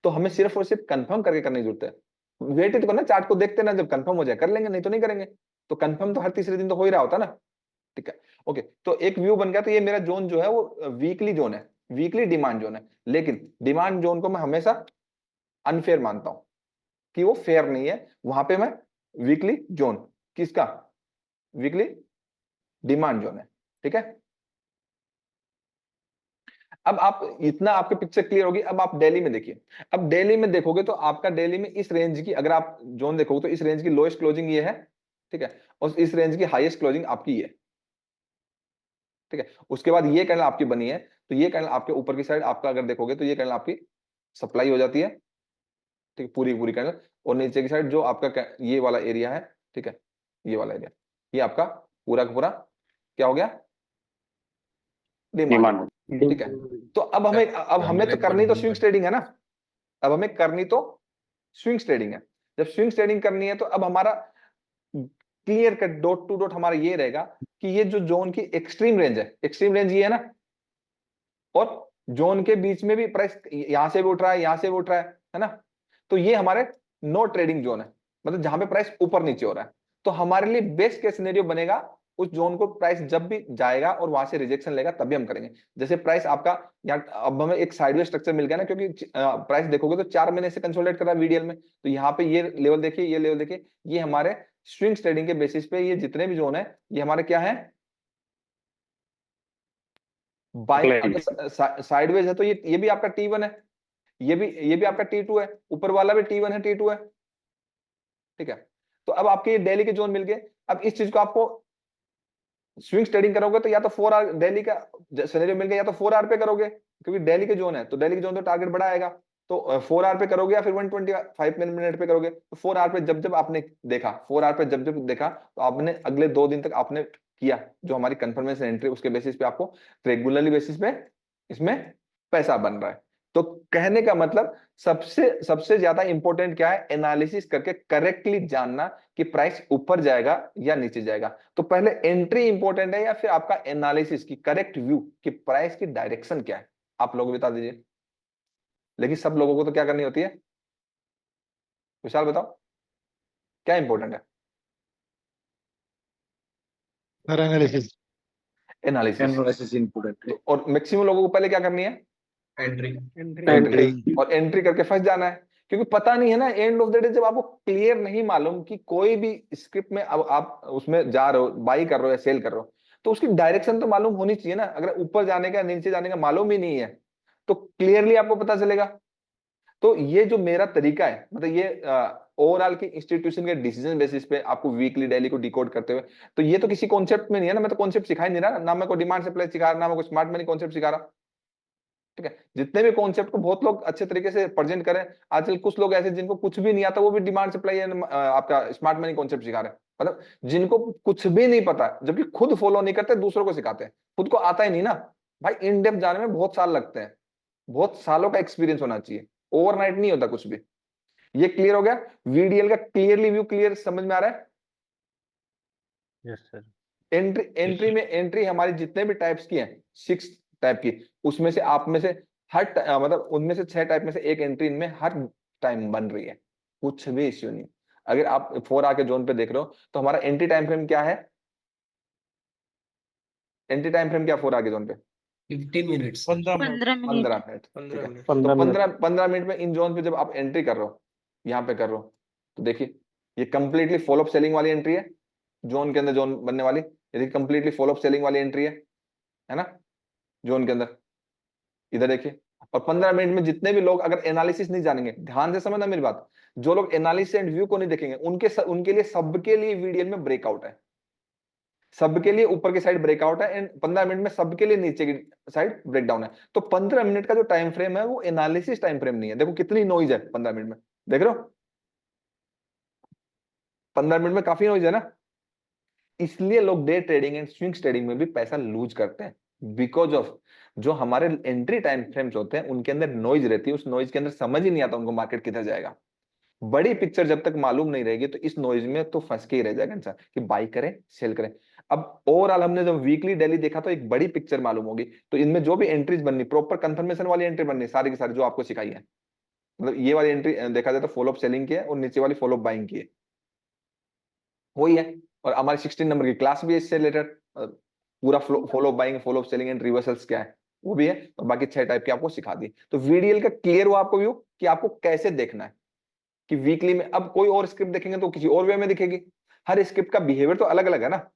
तो हमें सिर्फ और सिर्फ कंफर्म करके करने की जरूरत है। वेट तो करना, चार्ट को देखते ना, जब कंफर्म हो जाए कर लेंगे, नहीं तो नहीं करेंगे। तो कंफर्म तो हर तीसरे दिन तो हो ही रहा होता ना, ठीक है। ओके, तो एक व्यू बन गया। तो ये मेरा जोन जो है वो वीकली जोन है, वीकली डिमांड जोन है। लेकिन डिमांड जोन को मैं हमेशा अनफेयर मानता हूं कि वो फेयर नहीं है। वहां पे मैं वीकली जोन किसका? वीकली डिमांड जोन है, ठीक है। अब आप इतना आपके पिक्चर क्लियर होगी। अब आप डेली में देखिए। अब डेली में देखोगे तो आपका डेली में इस रेंज की, अगर आप जोन देखोगे तो इस रेंज की लोएस्ट क्लोजिंग ये है, ठीक है, और इस रेंज की हाईएस्ट क्लोजिंग आपकी ये, ठीक है। उसके बाद ये कैंडल आपकी बनी है, तो ये कैंडल आपके ऊपर की साइड आपका अगर देखोगे तो ये कैंडल आपकी सप्लाई हो जाती है, ठीक है, पूरी पूरी कैंडल। और नीचे की साइड जो आपका ये वाला एरिया है, ठीक है, ये वाला एरिया, ये आपका पूरा का पूरा क्या हो गया? डिमांड, ठीक है। तो अब हमें तो करनी तो स्विंग ट्रेडिंग है ना। अब हमें करनी तो स्विंग ट्रेडिंग है। जब स्विंग ट्रेडिंग करनी है तो अब हमारा clear cut dot to dot हमारा ये रहेगा कि ये जो जोन की एक्सट्रीम रेंज है, एक्सट्रीम रेंज ये है ना, और जोन के बीच में भी प्राइस यहां से भी उठ रहा है, यहां से भी उठ रहा है ना। तो ये हमारे नो ट्रेडिंग जोन है, मतलब जहां पे प्राइस ऊपर नीचे हो रहा है। तो हमारे लिए बेस्ट केस सिनेरियो बनेगा उस जोन को प्राइस जब भी जाएगा और वहां से रिजेक्शन लेगा तभी हम करेंगे। जैसे प्राइस आपका यहाँ अब हमें एक साइडवेज स्ट्रक्चर मिल गया ना, क्योंकि प्राइस देखोगे तो 4 महीने से कंसोलिडेट कर रहा है वीडीएल में। तो यहाँ पे ये लेवल देखिए, ये लेवल देखिए, ये हमारे स्विंग ट्रेडिंग के बेसिस पे ये जितने भी जोन है ये हमारे क्या है? बाइंग। अगर साइडवेज है तो ये भी आपका T1 है, ये भी आपका T2 है, ऊपर वाला भी T1 है, T2 है, ठीक है। तो अब आपके ये डेली के जोन मिल गए। अब इस चीज को आपको स्विंग ट्रेडिंग करोगे तो या तो 4 आवर डेली का सिनेरियो मिल गया, या तो 4 आवर पे करोगे, क्योंकि डेली के जोन है तो डेली के जोन तो टारगेट बड़ा आएगा। तो 4 आवर पे करोगे या फिर 125 मिनट पे करोगे। तो 4 आवर पे जब जब आपने देखा, 4 आवर पे जब जब देखा तो आपने अगले 2 दिन तक आपने किया जो हमारी कंफर्मेशन एंट्री, उसके बेसिस पे आपको रेगुलरली बेसिस पे इसमें पैसा बन रहा है। तो कहने का मतलब सबसे सबसे ज्यादा इंपॉर्टेंट क्या है? एनालिसिस करके करेक्टली जानना कि प्राइस ऊपर जाएगा या नीचे जाएगा। तो पहले एंट्री इंपॉर्टेंट है या फिर आपका एनालिसिस की करेक्ट व्यू कि प्राइस की डायरेक्शन क्या है? आप लोग बता दीजिए। लेकिन सब लोगों को तो क्या करनी होती है? विशाल बताओ क्या इंपॉर्टेंट है? Analysis analysis important. और मैक्सिमम लोगों को पहले क्या करनी है? एंट्री। और एंट्री करके फंस जाना है, क्योंकि पता नहीं है ना एंड ऑफ द डे। जब आपको क्लियर नहीं मालूम कि कोई भी स्क्रिप्ट में अब आप उसमें जा रहे हो, बाई कर रहे हो या सेल कर रहे हो, तो उसकी डायरेक्शन तो मालूम होनी चाहिए ना। अगर ऊपर जाने का नीचे जाने का मालूम ही नहीं है तो क्लियरली आपको पता चलेगा। तो ये जो मेरा तरीका है, मतलब ये ओवरऑल की इंस्टीट्यूशन के डिसीजन बेसिस पे आपको वीकली डेली को डिकोड करते हुए, तो ये तो किसी कॉन्सेप्ट में नहीं है ना। मैं तो कॉन्सेप्ट सिखा ही नहीं रहा ना, मैं को डिमांड सप्लाई सिखा रहा, ना मैं को स्मार्ट मनी कॉन्सेप्ट सिखा रहा, ठीक है। जितने भी कॉन्सेप्ट को बहुत लोग अच्छे तरीके से प्रेजेंट करें। आजकल कुछ लोग ऐसे जिनको कुछ भी नहीं आता वो भी डिमांड सप्लाई आपका स्मार्ट मनी कॉन्सेप्ट सिखा रहे हैं, मतलब जिनको कुछ भी नहीं पता, जबकि खुद फॉलो नहीं करते, दूसरों को सिखाते हैं, खुद को आता ही नहीं ना। भाई इन डेप्थ जाने में बहुत साल लगते हैं, बहुत सालों का एक्सपीरियंस होना चाहिए, ओवरनाइट नहीं होता कुछ भी। ये क्लियर हो गया? वीडीएल का क्लियरली व्यू क्लियर समझ में आ रहा है? Yes sir. एंट्री हमारी जितने भी टाइप्स की हैं, 6 टाइप की, उसमें से आप में से मतलब उनमें से 6 टाइप में से एक एंट्री इनमें हर टाइम बन रही है, कुछ भी इश्यू नहीं। अगर आप 4 आवर के जोन पे देख रहे हो तो हमारा एंट्री टाइम फ्रेम क्या है? एंट्री टाइम फ्रेम क्या 4 आवर के जोन पे? 15 मिनट्स 15 मिनट 15 मिनट। ठीक है, 15 तो 15 मिनट में इन जोन पे जब आप एंट्री कर रहे हो, यहाँ पे कर रहे हो, तो देखिए ये कंप्लीटली फॉलो अप सेलिंग वाली एंट्री है, जोन के अंदर जोन बनने वाली, ये कंप्लीटली फॉलो अप सेलिंग वाली एंट्री है ना, जोन के अंदर। इधर देखिए, और 15 मिनट में जितने भी लोग अगर एनालिसिस नहीं जानेंगे, ध्यान से समझना मेरी बात, जो लोग एनालिसिस एंड व्यू को नहीं देखेंगे उनके लिए सबके लिए वीडियो में ब्रेकआउट है, सबके लिए ऊपर की साइड ब्रेकआउट है, एंड 15 मिनट में सबके लिए नीचे की साइड ब्रेकडाउन है। तो 15 मिनट का जो टाइम फ्रेम है वो एनालिसिस टाइम फ्रेम नहीं है। देखो कितनी नॉइज है 15 मिनट में, देख रहे हो 15 मिनट में काफी नॉइज है ना। इसलिए लोग day trading and swing trading में भी पैसा लूज करते हैं, बिकॉज ऑफ जो हमारे एंट्री टाइम फ्रेम्स होते हैं उनके अंदर नॉइज रहती है, उस नॉइज के अंदर समझ ही नहीं आता उनको मार्केट किधर जाएगा। बड़ी पिक्चर जब तक मालूम नहीं रहेगी तो इस नॉइज में तो फंस के ही रह जाएगा इंसान कि बाई करें सेल करें। अब ओवरऑल हमने जब वीकली डेली देखा तो एक बड़ी पिक्चर मालूम होगी, तो इनमें जो भी एंट्रीज बननी, प्रॉपर कंफर्मेशन वाली एंट्री बननी, सारी की सारी जो आपको सिखाई है, मतलब ये वाली एंट्री देखा जाए तो फॉलो अप सेलिंग की है और नीचे वाली फॉलो अप बाइंग की है, वही है। और हमारी 16 नंबर की क्लास भी है इससे रिलेटेड, पूरा follow up buying, follow up selling and reversals क्या है वो भी है, और बाकी 6 टाइप के आपको सिखा दी। तो वीडीएल का क्लियर हुआ आपको व्यू कि आपको कैसे देखना है कि वीकली में। अब कोई और स्क्रिप्ट देखेंगे तो किसी और वे में दिखेगी, हर स्क्रिप्ट का बिहेवियर तो अलग अलग है ना।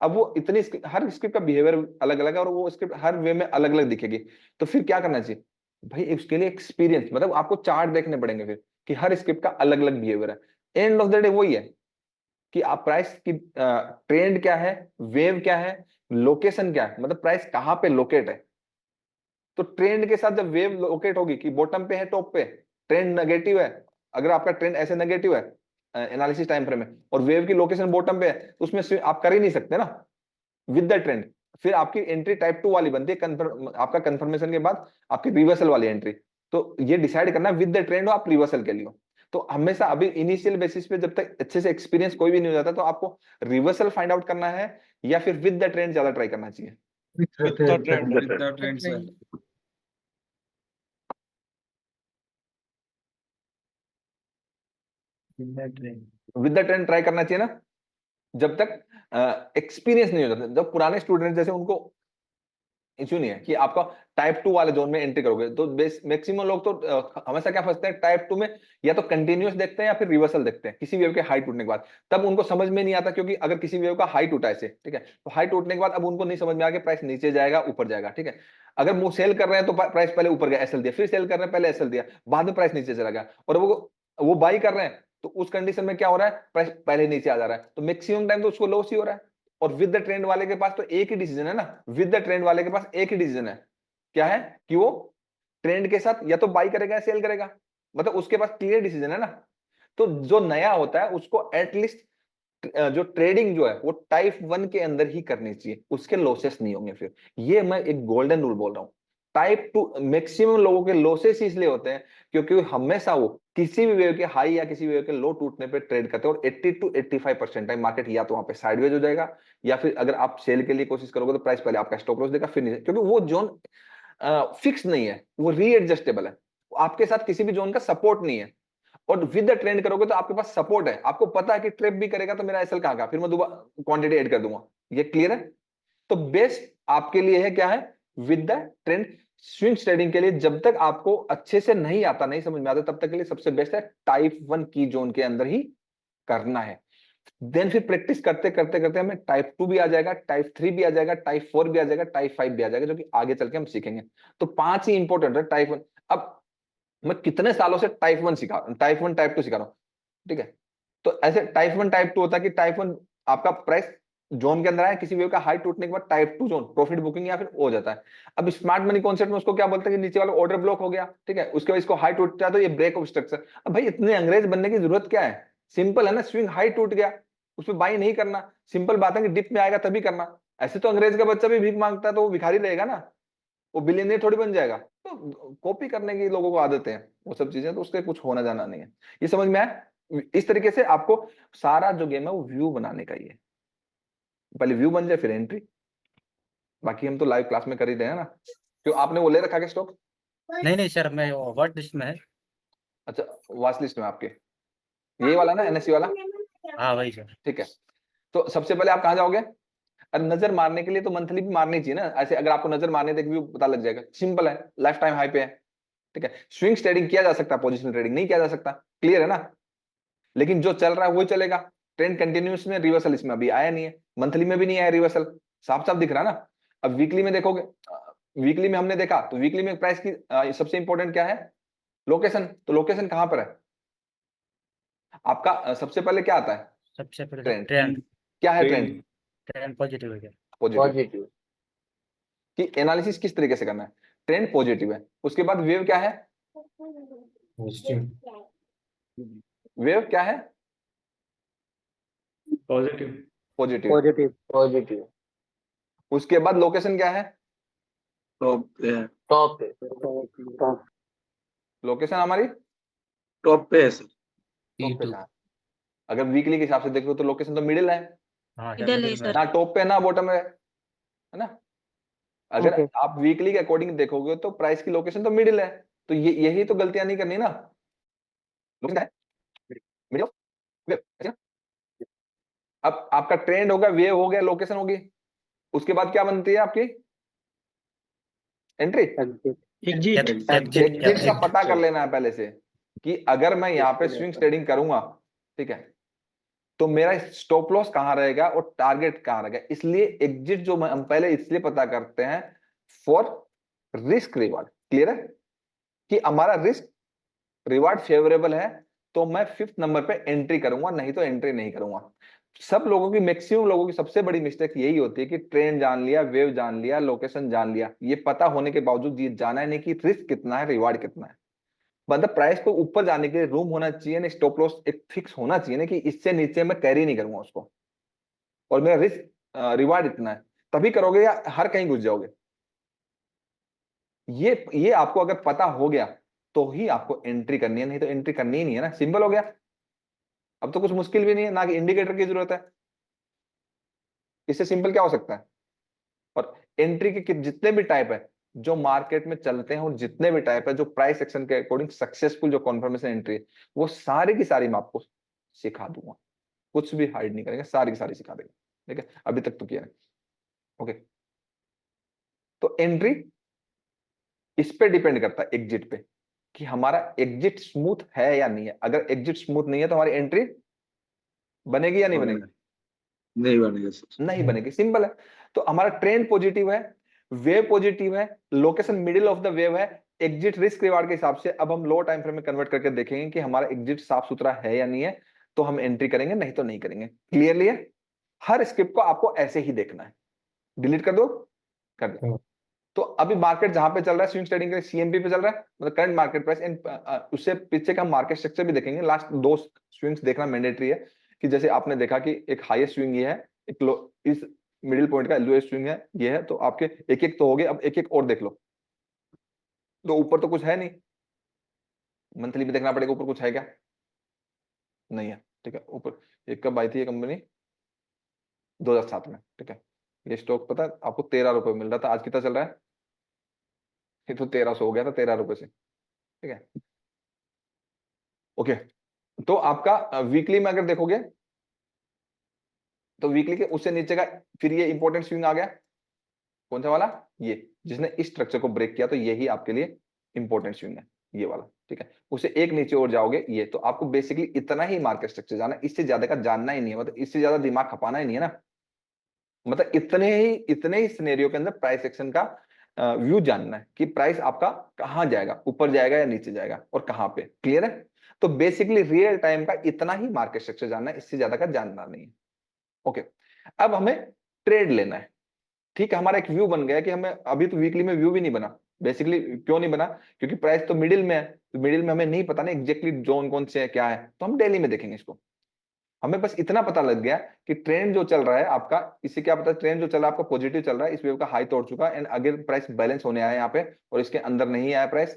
अब वो इतनी हर स्क्रिप्ट का बिहेवियर अलग अलग है और वो स्क्रिप्ट हर वे में अलग अलग दिखेगी, तो फिर क्या करना चाहिए भाई, इसके लिए एक्सपीरियंस, मतलब आपको चार्ट देखने पड़ेंगे फिर कि हर स्क्रिप्ट का अलग अलग बिहेवियर है। एंड ऑफ द डे वही है कि आप प्राइस की ट्रेंड क्या है, वेव क्या है, लोकेशन क्या है, मतलब प्राइस कहां पे लोकेट है। तो ट्रेंड के साथ जब वेव लोकेट होगी कि बॉटम पे है टॉप पे, ट्रेंड नेगेटिव है, अगर आपका ट्रेंड ऐसे नेगेटिव है एनालिसिस टाइम फ्रेम में और वेव की लोकेशन बॉटम पे है, तो उसमें आप कर ही नहीं सकते ना विद द ट्रेंड। फिर आपकी एंट्री टाइप 2 वाली बनती है, आपका कंफर्मेशन के बाद आपकी रिवर्सल वाली एंट्री। तो ये डिसाइड करना विद द ट्रेंड हो आप रिवर्सल के लिए हो। तो हमेशा अभी इनिशियल बेसिस पे जब तक अच्छे से एक्सपीरियंस कोई भी नहीं हो जाता, तो आपको रिवर्सल फाइंड आउट करना है या फिर विद द ट्रेंड ज्यादा ट्राई करना चाहिए। Trend sir. With the trend try करना चाहिए ना, जब तक एक्सपीरियंस नहीं हो जाता। जब पुराने स्टूडेंट जैसे उनको इश्यू नहीं है कि आपका टाइप 2 वाले जोन में एंट्री करोगे, तो मैक्सिमम लोग तो हमेशा क्या फंसते हैं टाइप 2 में, या तो कंटिन्यूअस देखते हैं या फिर रिवर्सल देखते हैं किसी वेव के हाई टूटने के बाद। तब उनको समझ में नहीं आता, क्योंकि अगर किसी वेव का हाई टूटा ऐसे, ठीक है, तो हाई टूटने के बाद अब उनको नहीं समझ में आ कि प्राइस नीचे जाएगा ऊपर जाएगा, ठीक है। अगर वो सेल कर रहे हैं तो प्राइस पहले ऊपर गया एसएल दिया, फिर सेल कर रहे हैं पहले एसएल दिया, बाद में प्राइस नीचे चला गया, और वो बाई कर रहे हैं, तो उस कंडीशन में क्या हो रहा है, प्राइस पहले नीचे आ जा रहा है, तो मैक्सिमम टाइम तो उसको लॉस ही हो रहा है। और विद द ट्रेंड वाले के पास तो एक ही डिसीजन है ना, विद द ट्रेंड वाले के पास एक ही डिसीजन है, क्या है कि वो ट्रेंड के साथ या तो बाई करेगा या सेल करेगा, मतलब उसके पास क्लियर डिसीजन है ना। तो जो नया होता है उसको एटलीस्ट जो ट्रेडिंग जो है वो टाइप 1 के अंदर ही करनी चाहिए, उसके लॉसेस नहीं होंगे फिर। ये मैं एक गोल्डन रूल बोल रहा हूं। टाइप 2 मैक्सिमम लोगों के लॉसेस इसलिए होते हैं क्योंकि हमेशा वो किसी भी वेव के हाई या किसी वेव के लो टूटने पे ट्रेड करते हैं, और 80 to 85% टाइम मार्केट या तो वहां पे साइडवेज हो जाएगा, या फिर अगर आप सेल के लिए कोशिश करोगे तो प्राइस पहले आपका स्टॉप लॉस देगा फिर नहीं, क्योंकि वो जोन फिक्स नहीं है, वो रीएडजस्टेबल है, आपके साथ किसी भी जोन का सपोर्ट नहीं है। और विद द ट्रेंड करोगे तो आपके पास सपोर्ट है, आपको पता है कि ट्रेप भी करेगा तो मेरा एसएल कहां का, फिर मैं दोबारा क्वांटिटी ऐड कर दूंगा। ये क्लियर है। तो बेस्ट आपके लिए है क्या है, with the trend swing trading के लिए जब तक आपको अच्छे से नहीं आता, नहीं समझ में आता, तब तक के लिए सबसे बेस्ट है टाइप 1 की जोन के अंदर ही करना है। देन फिर प्रैक्टिस करते करते करते हमें टाइप 2 भी आ जाएगा, टाइप 3 भी आ जाएगा, टाइप 4 भी आ जाएगा, टाइप 5 भी आ जाएगा, जो कि आगे चल के हम सीखेंगे। तो 5 ही इंपॉर्टेंट है टाइप 1। अब मैं कितने सालों से टाइप 1 सिखा रहा हूं, टाइप 1 टाइप 2 सिखा रहा हूं, ठीक है। तो ऐसे टाइप 1 टाइप 2 होता है कि टाइप 1 आपका प्राइस जोन के अंदर आया, किसी वेव का हाई टूटने के बाद टाइप 2 जोन प्रॉफिट बुकिंग या फिर हो जाता है। अब स्मार्ट मनी कॉन्सेप्ट में उसको क्या बोलते हैं कि नीचे वाला ऑर्डर ब्लॉक हो गया, ठीक है, उसके बाद इसको हाई टूट जाए तो ये ब्रेक ऑफ स्ट्रक्चर। अब भाई इतने अंग्रेज बनने की जरूरत क्या है, सिंपल है ना, स्विंग हाई टूट गया उसमें बाई नहीं करना, सिंपल बात है कि डिप में आएगा तभी करना। ऐसे तो अंग्रेज का बच्चा भी भीख मांगता है तो वो भिखारी रहेगा ना, वो बिलियनियर थोड़ी बन जाएगा। तो कॉपी करने की लोगों को आदत है वो सब चीजें, तो उसके कुछ होना जाना नहीं है। ये समझ में आया। इस तरीके से आपको सारा जो गेम है वो व्यू बनाने का ही है, पहले व्यू बन जाए फिर एंट्री। बाकी हम तो लाइव क्लास में कर ही रहे हैं ना। क्यों आपने वो ले रखा है स्टॉक? नहीं नहीं सर, मैं वर्ड लिस्ट में है। अच्छा, वॉच लिस्ट में आपके। ये वाला ना NSE वाला, हाँ वही सर। ठीक है। तो सबसे पहले आप कहाँ जाओगे? अरे नजर मारने के लिए तो मंथली भी मारनी चाहिए ना, ऐसे अगर आपको नजर मारने देख व्यू पता लग जाएगा, सिंपल है, लाइफ टाइम हाई पे है, ठीक है। स्विंग ट्रेडिंग किया जा सकता है, पोजिशनल ट्रेडिंग नहीं किया जा सकता, क्लियर है ना। लेकिन जो चल रहा है वही चलेगा, ट्रेंड कंटिन्यूस में, रिवर्सल इसमें अभी आया नहीं है, मंथली में भी नहीं आया रिवर्सल, साफ साफ दिख रहा है ना। अब वीकली में देखोगे, वीकली में हमने देखा तो वीकली में प्राइस की सबसे इंपॉर्टेंट क्या है? लोकेशन। तो लोकेशन कहां पर है आपका? सबसे पहले क्या आता है? सबसे पहले ट्रेंड। ट्रेंड। क्या है ट्रेंड? ट्रेंड पॉजिटिव है क्या? पॉजिटिव। कि एनालिसिस किस तरीके से करना है? ट्रेंड पॉजिटिव है, उसके बाद वेव क्या है? वेव क्या है? पॉजिटिव। पॉजिटिव। पॉजिटिव। उसके बाद लोकेशन क्या है? टॉप पे है। लोकेशन हमारी टॉप पे है सर। टॉप पे कहाँ है? अगर वीकली के हिसाब से देखो तो लोकेशन तो मिडिल है हाँ Middle है middle में। ना, टॉप पे ना बॉटम है ना। अगर Okay. आप वीकली के अकॉर्डिंग देखोगे तो प्राइस की लोकेशन तो मिडिल है, तो ये यही तो गलतियां नहीं करनी ना। लोकेशन है मिडिल ऑफ वेव, ऐसे ना? अब आपका ट्रेंड होगा, वेव हो गया, लोकेशन होगी, उसके बाद क्या बनती है आपकी? एंट्री। एग्जिट का पता कर लेना है पहले से, कि अगर मैं यहाँ पे स्विंग ट्रेडिंग करूंगा, ठीक है, तो मेरा स्टॉप लॉस कहाँ रहेगा और टारगेट कहाँ रहेगा। इसलिए एग्जिट जो हम पहले इसलिए पता करते हैं फॉर रिस्क रिवार्ड, क्लियर है, कि हमारा रिस्क रिवार्ड फेवरेबल है तो मैं 5th नंबर पे एंट्री करूंगा, नहीं तो एंट्री नहीं करूंगा। सब लोगों की, मैक्सिमम लोगों की सबसे बड़ी मिस्टेक यही होती है कि ट्रेंड जान लिया, वेव जान लिया, लोकेशन जान लिया, ये पता होने के बावजूद ये जाना है नहीं कि रिस्क कितना है, रिवार्ड कितना है। मतलब प्राइस को ऊपर जाने के लिए रूम होना चाहिए ना, स्टॉप लॉस एक फिक्स होना चाहिए ना, कि इससे नीचे मैं कैरी नहीं करूंगा उसको, और मेरा रिस्क रिवार्ड इतना है, तभी करोगे या हर कहीं घुस जाओगे। ये आपको अगर पता हो गया तो ही आपको एंट्री करनी है, नहीं तो एंट्री करनी ही नहीं है ना, सिंपल हो गया। अब तो कुछ मुश्किल भी नहीं है, ना कि इंडिकेटर की जरूरत है, इससे सिंपल क्या हो सकता है। और एंट्री के जितने भी टाइप है जो मार्केट में चलते हैं, और जितने भी टाइप है जो प्राइस एक्शन के अकॉर्डिंग सक्सेसफुल जो कॉन्फर्मेशन एंट्री है, वो सारी की सारी मैं आपको सिखा दूंगा, कुछ भी हाइड नहीं करेंगे, सारी की सारी सिखा देंगे, ठीक है। अभी तक तो किया है, ओके। तो एंट्री इस पे डिपेंड करता है, एग्जिट पे, कि हमारा एग्जिट स्मूथ है या नहीं है। अगर एग्जिट स्मूथ नहीं है तो हमारी एंट्री बनेगी या नहीं बनेगी? नहीं बनेगा सर। नहीं बनेगी, सिंपल है। तो हमारा ट्रेंड पॉजिटिव है, वेव पॉजिटिव है, location middle of the wave है, एग्जिट रिस्क रिवार्ड के हिसाब से अब हम लो टाइम फ्रेम में कन्वर्ट करके देखेंगे कि हमारा एग्जिट साफ सुथरा है या नहीं है, तो हम एंट्री करेंगे, नहीं तो नहीं करेंगे। क्लियरली है? हर स्क्रिप्ट को आपको ऐसे ही देखना है। डिलीट कर दो, कर दो। तो अभी मार्केट जहां पे चल रहा है स्विंग ट्रेडिंग के सीएमपी पे चल रहा है, मतलब करंट मार्केट प्राइस, एंड उससे पीछे का मार्केट स्ट्रक्चर भी देखेंगे। लास्ट 2 स्विंग्स देखना मैंडेटरी है, कि जैसे आपने देखा कि एक हाईएस्ट स्विंग ये है, एक लो, इस मिडिल पॉइंट का लोएस्ट स्विंग है ये है, तो आपके एक एक तो हो गए, अब एक एक और देख लो। तो ऊपर तो कुछ है नहीं, मंथली भी देखना पड़ेगा ऊपर कुछ है क्या, नहीं है, ठीक है। ऊपर एक कब आई थी ये कंपनी? 2007 में, ठीक है। ये स्टॉक पता है आपको 13 रुपए मिल रहा था, आज कितना चल रहा है? ये तो 1300 हो गया था 13 रुपए से, ठीक है, ओके। तो आपका वीकली में अगर देखोगे तो वीकली के उससे नीचे का फिर ये इंपॉर्टेंट स्विंग आ गया, कौन सा वाला? ये, जिसने इस स्ट्रक्चर को ब्रेक किया, तो यही आपके लिए इंपॉर्टेंट स्विंग है, ये वाला, ठीक है। उसे एक नीचे और जाओगे ये, तो आपको बेसिकली इतना ही मार्केट स्ट्रक्चर जाना, इससे ज्यादा का जानना ही नहीं है, मतलब इससे ज्यादा दिमाग खपाना ही नहीं है ना, मतलब इतने ही सिनेरियो के अंदर प्राइस एक्शन का व्यू जानना है, कि प्राइस आपका कहां जाएगा, ऊपर जाएगा या नीचे जाएगा, और कहां पे, क्लियर है। तो बेसिकली रियल टाइम का इतना ही मार्केट स्ट्रक्चर जानना है, इससे ज्यादा का जानना नहीं है, ओके। अब हमें ट्रेड लेना है, ठीक है। हमारा एक व्यू बन गया कि हमें, अभी तो वीकली में व्यू भी नहीं बना, बेसिकली क्यों नहीं बना, क्योंकि प्राइस तो मिडिल में है, तो मिडिल में हमें नहीं पता ना एग्जैक्टली जोन कौन से है, क्या है, तो हम डेली में देखेंगे इसको। हमें बस इतना पता लग गया कि ट्रेंड जो चल रहा है आपका, इससे क्या पता, ट्रेंड जो चल रहा है आपका पॉजिटिव चल रहा है, इस वेव का हाई तोड़ चुका है, एंड अगर प्राइस बैलेंस होने आया यहाँ पे और इसके अंदर नहीं आया प्राइस,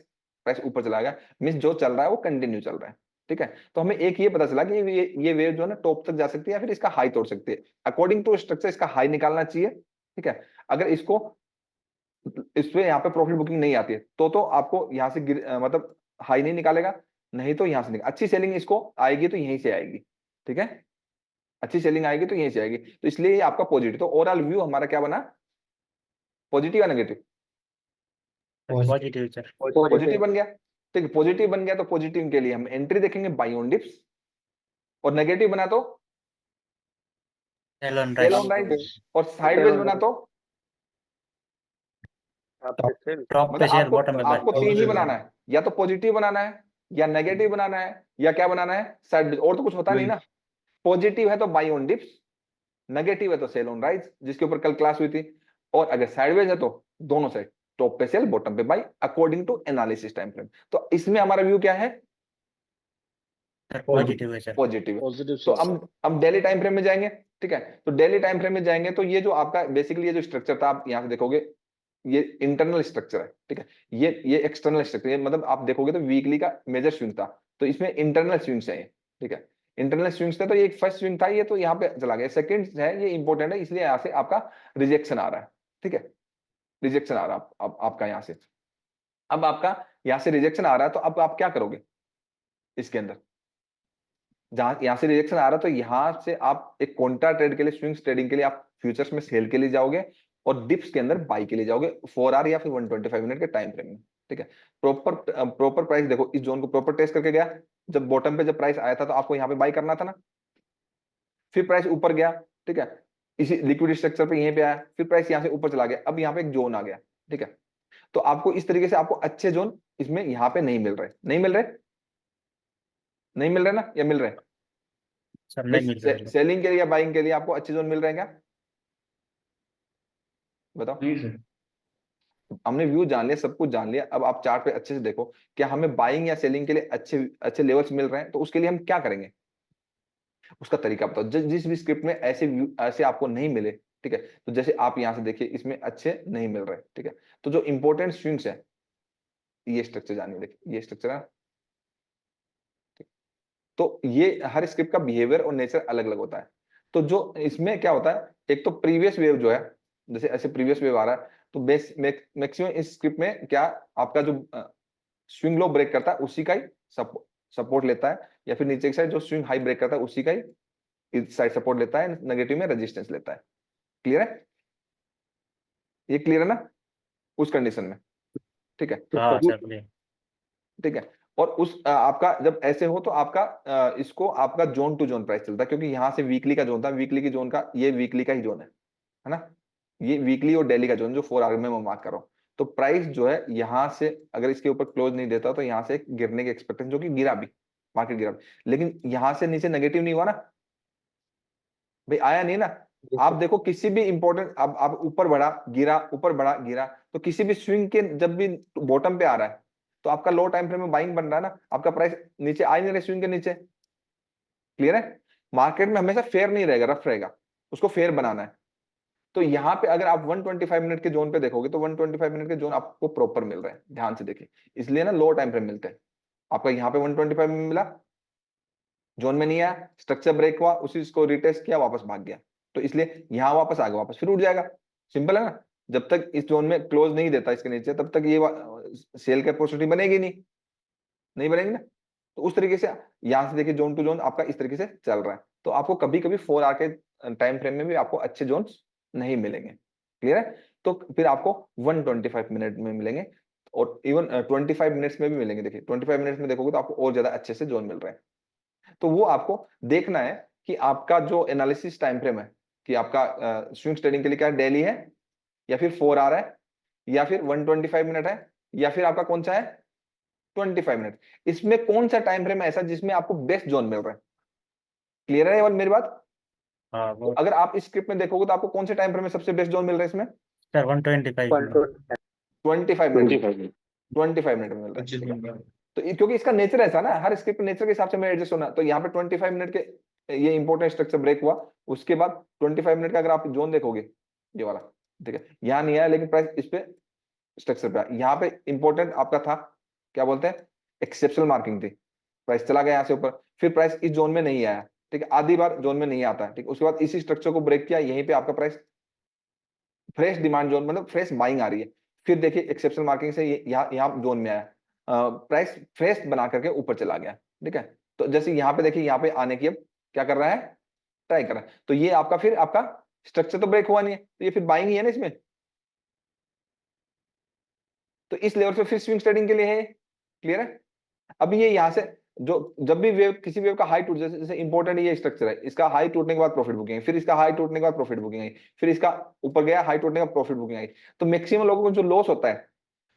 प्राइस ऊपर चला गया, मींस जो चल रहा है वो कंटिन्यू चल रहा है, ठीक है। तो हमें एक ये पता चला कि ये वेव जो है ना टॉप तक जा सकती है या फिर इसका हाई तोड़ सकती है। अकॉर्डिंग टू स्ट्रक्चर इसका हाई निकालना चाहिए, ठीक है। अगर इसको, इसमें यहाँ पे प्रॉफिट बुकिंग नहीं आती है तो आपको यहाँ से मतलब हाई नहीं निकालेगा, नहीं तो यहां से निकल, अच्छी सेलिंग इसको आएगी तो यहीं से आएगी, ठीक है, अच्छी सेलिंग आएगी तो यहीं से आएगी, तो इसलिए ये आपका पॉजिटिव। तो ओवरऑल व्यू हमारा क्या बना, पॉजिटिव या नेगेटिव? Positive sir. पॉजिटिव बन गया, ठीक है, पॉजिटिव बन गया तो पॉजिटिव के लिए हम एंट्री देखेंगे बाई ऑन डिप्स, और नेगेटिव बना तो sell on sell rise. On rise, और साइडवेज बना तो टॉप पे मतलब सेल, आपको बॉटम पे आपको बाय। तीन ही बनाना है, या तो पॉजिटिव बनाना है, या नेगेटिव बनाना है, या क्या बनाना है, साइड, और तो कुछ होता नहीं ना। पॉजिटिव है तो बाई ऑन डिप्स, नेगेटिव है तो सेल ऑन राइज, जिसके ऊपर कल क्लास हुई थी, और अगर साइडवेज है तो दोनों साइड, टॉप पे सेल बॉटम पे buy, according to analysis time frame. तो इसमें हमारा व्यू क्या है, सर पॉजिटिव है सर। पॉजिटिव। तो हम डेली टाइम फ्रेम में जाएंगे, ठीक है, तो डेली टाइम फ्रेम में जाएंगे तो ये जो आपका बेसिकली ये जो स्ट्रक्चर था, आप यहां से देखोगे ये इंटरनल स्ट्रक्चर है, ठीक है, ये एक्सटर्नल स्ट्रक्चर, मतलब आप देखोगे तो वीकली का मेजर स्विंग था, तो इसमें इंटरनल स्विंग्स है ये, ठीक है, इंटरनल स्विंग्स थे, तो ये फर्स्ट स्विंग था, ये तो यहाँ पे चला गया, सेकंड है ये इंपॉर्टेंट है, इसलिए यहाँ से आपका रिजेक्शन आ रहा है, ठीक है, रिजेक्शन आ रहा है आपका यहाँ से। अब आपका यहाँ से रिजेक्शन आ रहा है, तो अब आप क्या करोगे इसके अंदर, जहां यहां से रिजेक्शन आ रहा है तो यहां से आप एक कॉन्ट्रा ट्रेड के लिए, स्विंग्स ट्रेडिंग के लिए आप फ्यूचर्स में सेल के लिए जाओगे, और डिप्स के अंदर बाई के लिए जाओगे 4 आवर या फिर 125 मिनट के टाइम फ्रेम में, ठीक है। प्रॉपर प्राइस देखो, इस जोन को प्रॉपर टेस्ट करके गया, जब बॉटम पे जब प्राइस आया था तो आपको यहाँ पे बाई करना था ना, फिर प्राइस ऊपर गया, ठीक है, इसी लिक्विड स्ट्रक्चर पे यहीं पे आया, फिर प्राइस यहाँ से ऊपर चला गया, अब यहाँ पे एक जोन आ गया, ठीक है, तो आपको इस तरीके से आपको अच्छे जोन इसमें यहाँ पे नहीं मिल रहे, नहीं मिल रहे, नहीं मिल रहे ना, या मिल रहे? सर नहीं मिल रहा है। सेलिंग के लिए या बाइंग के लिए आपको अच्छे जोन मिल रहे हैं क्या, बताओ? नहीं सर। हमने व्यू जान लिया, सब कुछ जान लिया, अब आप चार्ट पे अच्छे से देखो, क्या हमें बाइंग या सेलिंग के लिए अच्छे अच्छे लेवल्स मिल रहे हैं, तो उसके लिए हम क्या करेंगे, उसका तरीका बताओ। जिस भी स्क्रिप्ट में ऐसे व्यू ऐसे आपको नहीं मिले, ठीक है, तो जैसे आप यहाँ से देखिए इसमें अच्छे नहीं मिल रहे, ठीक है, तो जो इंपॉर्टेंट स्विंग्स है, ये स्ट्रक्चर जानिए, देखिए ये स्ट्रक्चर है, तो ये हर स्क्रिप्ट का बिहेवियर और नेचर अलग अलग होता है। तो जो इसमें क्या होता है, एक तो प्रीवियस वेव जो है, जैसे ऐसे प्रीवियस वेव आ रहा है, तो मैक्सिमम इस स्क्रिप्ट में क्या, आपका जो स्विंग लो ब्रेक करता है उसी का ही सपोर्ट लेता है, या फिर नीचे की साइड जो स्विंग हाई ब्रेक करता है उसी का ही इस साइड सपोर्ट लेता है, नेगेटिव में रेजिस्टेंस लेता है। क्लियर है, ये क्लियर है ना उस कंडीशन में, ठीक है, हाँ सर clear। ठीक है। और उस आपका जब ऐसे हो तो आपका इसको आपका जोन टू जोन प्राइस चलता है, क्योंकि यहां से वीकली का जोन था, वीकली की जोन का, ये वीकली का ही जोन है ना, ये वीकली और डेली का जोन जो 4 आवर में मैं मार्क कर रहा हूँ, तो प्राइस जो है यहाँ से अगर इसके ऊपर क्लोज नहीं देता तो यहाँ से एक गिरने की एक्सपेक्टेशन, जो कि गिरा भी, मार्केट गिरा भी, लेकिन यहाँ से नीचे नेगेटिव नहीं हुआ ना भाई, आया नहीं ना। आप देखो किसी भी इंपॉर्टेंट, अब आप ऊपर बढ़ा गिरा, ऊपर बढ़ा गिरा, तो किसी भी स्विंग के जब भी बॉटम पे आ रहा है तो आपका लो टाइम फ्रेम में बाइंग बन रहा है ना, आपका प्राइस नीचे आ ही नहीं रहा स्विंग के नीचे। क्लियर है, मार्केट में हमेशा फेयर नहीं रहेगा, रफ रहेगा, उसको फेयर बनाना है। तो यहाँ पे अगर आप 125 मिनट के जोन पे देखोगे तो 125 मिनट के जोन आपको प्रॉपर मिल रहे हैं, ध्यान से देखिए, इसलिए ना लो टाइम फ्रेम मिलते हैं। आपका यहाँ पे 125 में मिला, जोन में नहीं आया, स्ट्रक्चर ब्रेक हुआ, उसी को रिटेस्ट किया, वापस भाग गया, तो इसलिए यहाँ वापस आ गया, वापस फिर उठ जाएगा, सिंपल है ना। जब तक इस जोन में क्लोज नहीं देता इसके नीचे, तब तक ये सेल की अपॉर्चुनिटी बनेगी नहीं, नहीं बनेगी ना। तो उस तरीके से यहाँ से देखिए जोन टू जोन आपका इस तरीके से चल रहा है, तो आपको कभी कभी 4 आवर के टाइम फ्रेम में भी आपको अच्छे जोन नहीं मिलेंगे। क्लियर है, तो फिर आपको 125 मिनट में मिलेंगे, और इवन 25 मिनट्स में भी मिलेंगे। देखिए 25 मिनट्स में देखोगे तो आपको और ज्यादा अच्छे से जोन मिल रहे हैं। तो वो आपको देखना है कि आपका जो एनालिसिस टाइम फ्रेम है, कि आपका स्विंग ट्रेडिंग के लिए क्या डेली है, या फिर 4 आवर है, या फिर 125 मिनट है, या फिर आपका कौन सा है 25 मिनट, इसमें कौन सा टाइम फ्रेम है ऐसा जिसमें आपको बेस्ट जोन मिल रहा है। क्लियर है ये वाली मेरी बात? हाँ तो वो अगर आप इस स्क्रिप्ट में देखोगे तो आपको कौन से टाइम फ्रेम में सबसे बेस्ट जोन मिल रहा है इसमें? सर 125 में। 25 मिनट, 25 मिनट में मिल रहा है, ठीक है। तो क्योंकि इसका नेचर ऐसा ना, हर स्क्रिप्ट नेचर के हिसाब से मैं एडजस्ट होना, तो यहाँ पे 25 मिनट के ये इंपॉर्टेंट स्ट्रक्चर ब्रेक हुआ, उसके बाद 25 मिनट का अगर आप जोन देखोगे, ये वाला, ठीक है, यहाँ नहीं आया लेकिन प्राइस इस पे स्ट्रक्चर पे आया, यहाँ पे इंपॉर्टेंट आपका था, क्या बोलते हैं, एक्सेप्शनल मार्किंग थी, प्राइस चला गया यहाँ से ऊपर, फिर प्राइस इस जोन में नहीं आया, ठीक है, आधी बार जोन में नहीं आता है, ठीक है, उसके बाद इसी स्ट्रक्चर को ब्रेक किया, यहीं पे आपका प्राइस फ्रेश डिमांड जोन, मतलब फ्रेश बाइंग आ रही है, फिर देखिए एक्सेप्शनल मार्किंग से यहाँ जोन में आया, प्राइस फ्रेश बना करके ऊपर चला गया, ठीक है। तो जैसे यहाँ पे देखिए, यहाँ पे आने की अब क्या कर रहा है, ट्राई कर रहा है, तो ये आपका फिर आपका स्ट्रक्चर तो ब्रेक हुआ नहीं है, तो ये फिर बाइंग ही है ना इसमें, तो इस लेवल पे फिर स्विंग ट्रेडिंग के लिए है। क्लियर है। अब ये यहाँ से जो जब भी वेव, किसी वेव का हाई टूट, जैसे इंपॉर्टेंट ये स्ट्रक्चर है, इसका हाई टूटने के बाद प्रॉफिट बुकिंग आई, फिर इसका हाई टूटने के बाद प्रॉफिट बुकिंग आई, फिर इसका ऊपर गया हाई टूटने का प्रॉफिट बुकिंग आई, तो मैक्सिमम लोगों को जो लॉस होता है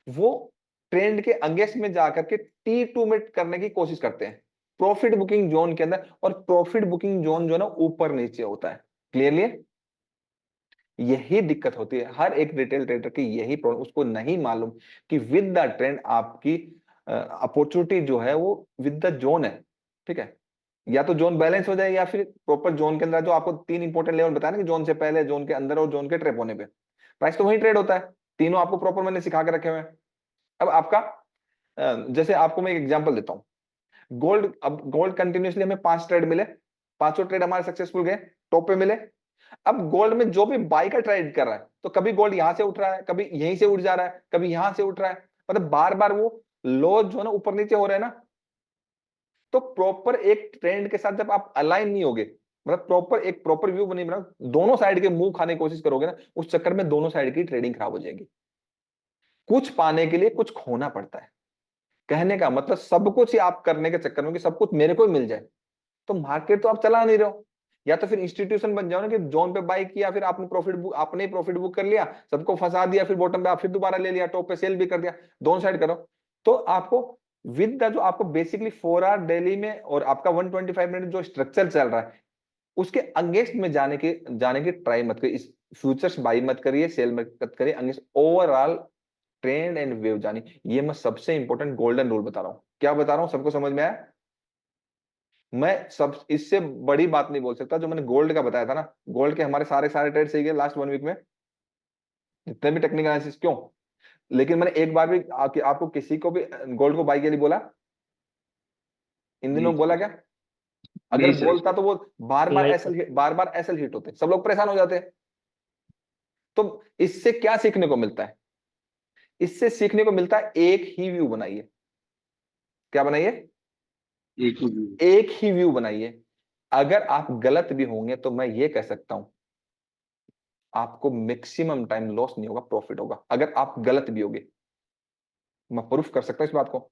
वो ट्रेंड के अगेंस्ट में जाकर के T2 में करने की कोशिश करते हैं प्रॉफिट बुकिंग जोन के अंदर, और प्रॉफिट बुकिंग जोन जो है ना ऊपर नीचे होता है। क्लियरली, यही दिक्कत होती है हर एक रिटेल ट्रेडर की, यही प्रॉब्लम, उसको नहीं मालूम कि विद द ट्रेंड आपकी अपॉर्चुनिटी जो है वो विद द जोन है, ठीक है। या तो जोन बैलेंस हो जाए, या फिर प्रॉपर जोन के अंदर, जो आपको 3 इंपॉर्टेंट लेवल बताया ना कि जोन से पहले, जोन के अंदर और जोन के ट्रैप होने पे प्राइस तो वही ट्रेड होता है, तीनों आपको प्रॉपर मैंने सिखा के रखे हुए हैं। अब आपका जैसे आपको मैं एक एग्जांपल देता हूँ, गोल्ड, अब गोल्ड कंटिन्यूसली हमें 5 ट्रेड मिले, पांचों ट्रेड हमारे सक्सेसफुल गए, टॉप पे मिले। अब गोल्ड में जो भी बाई का ट्रेड कर रहा है, तो कभी गोल्ड यहां से उठ रहा है, कभी यहीं से उठ जा रहा है, कभी यहां से उठ रहा है, मतलब बार बार वो लो जो है ना ऊपर नीचे हो रहे हैं ना, तो प्रॉपर एक ट्रेंड के साथ जब आप अलाइन नहीं होगे, मतलब प्रॉपर एक प्रॉपर व्यू नहीं बना, दोनों साइड के मुंह खाने की कोशिश करोगे ना, उस चक्कर में दोनों साइड की ट्रेडिंग खराब हो जाएगी। कुछ पाने के लिए कुछ खोना पड़ता है, कहने का मतलब सब कुछ ही आप करने के चक्कर में कि सब कुछ मेरे को ही मिल जाए, तो मार्केट तो आप चला नहीं रहे हो। या तो फिर इंस्टीट्यूशन बन जाओ ना कि जोन पे बाई किया, फिर आपने प्रॉफिट बुक, आपने प्रॉफिट बुक कर लिया, सबको फंसा दिया, फिर बॉटम पे आप फिर दोबारा ले लिया, टॉप पे सेल भी कर दिया, दोनों साइड करो। तो आपको विद द जो आपको बेसिकली 4 आवर डेली में और आपका 125 मिनट जो स्ट्रक्चर चल रहा है, उसके अगेंस्ट में जाने की ट्राई मत करिए, इस फ्यूचर्स बाई मत करिए, सेल मत करिए, against overall trend and wave जानिए। ये मैं सबसे इंपॉर्टेंट गोल्डन रूल बता रहा हूं। क्या बता रहा हूं, सबको समझ में आया? मैं सब इससे बड़ी बात नहीं बोल सकता जो मैंने गोल्ड का बताया था ना। गोल्ड के हमारे सारे सारे ट्रेड सही गए लास्ट 1 वीक में, जितने भी टेक्निकल एनालिसिस, क्यों? लेकिन मैंने एक बार भी आपको किसी को भी गोल्ड को बाई के लिए बोला इन दिनों, बोला क्या? अगर नहीं सर। बोलता तो वो बार नहीं सर। बार बार एसएल हिट होते, सब लोग परेशान हो जाते हैं। तो इससे क्या सीखने को मिलता है? इससे सीखने को मिलता है एक ही व्यू बनाइए। क्या बनाइए? एक ही व्यू बनाइए। अगर आप गलत भी होंगे तो मैं ये कह सकता हूं आपको मैक्सिमम टाइम लॉस नहीं होगा, प्रॉफिट होगा। अगर आप गलत भी होगे, मैं प्रूफ कर सकता हूं इस बात को।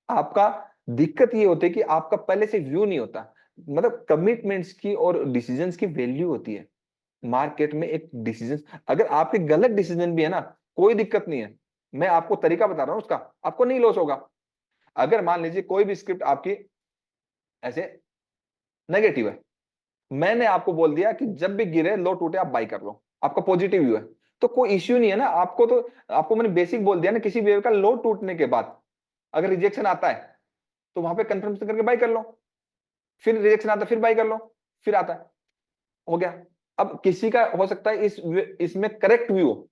आपका दिक्कत ये होती है कि आपका पहले से व्यू नहीं होता, मतलब कमिटमेंट्स की और डिसीजंस की वैल्यू होती है मार्केट में। एक डिसीजन, अगर आपके गलत डिसीजन भी है ना, कोई दिक्कत नहीं है, मैं आपको तरीका बता रहा हूं उसका, आपको नहीं लॉस होगा। अगर मान लीजिए कोई भी स्क्रिप्ट आपकी ऐसे नेगेटिव है, मैंने आपको बोल दिया कि जब भी गिरे, लो टूटे, आप बाई कर लो, आपका पॉजिटिव व्यू है, तो कोई इश्यू नहीं है ना आपको। तो आपको मैंने बेसिक बोल दिया ना, किसी वेव का लो टूटने के बाद अगर रिजेक्शन आता है तो वहां पे कंफर्मेशन करके बाई कर लो, फिर रिजेक्शन आता है फिर बाई कर लो, फिर आता है, हो गया। अब किसी का हो सकता है इसमें करेक्ट व्यू हो,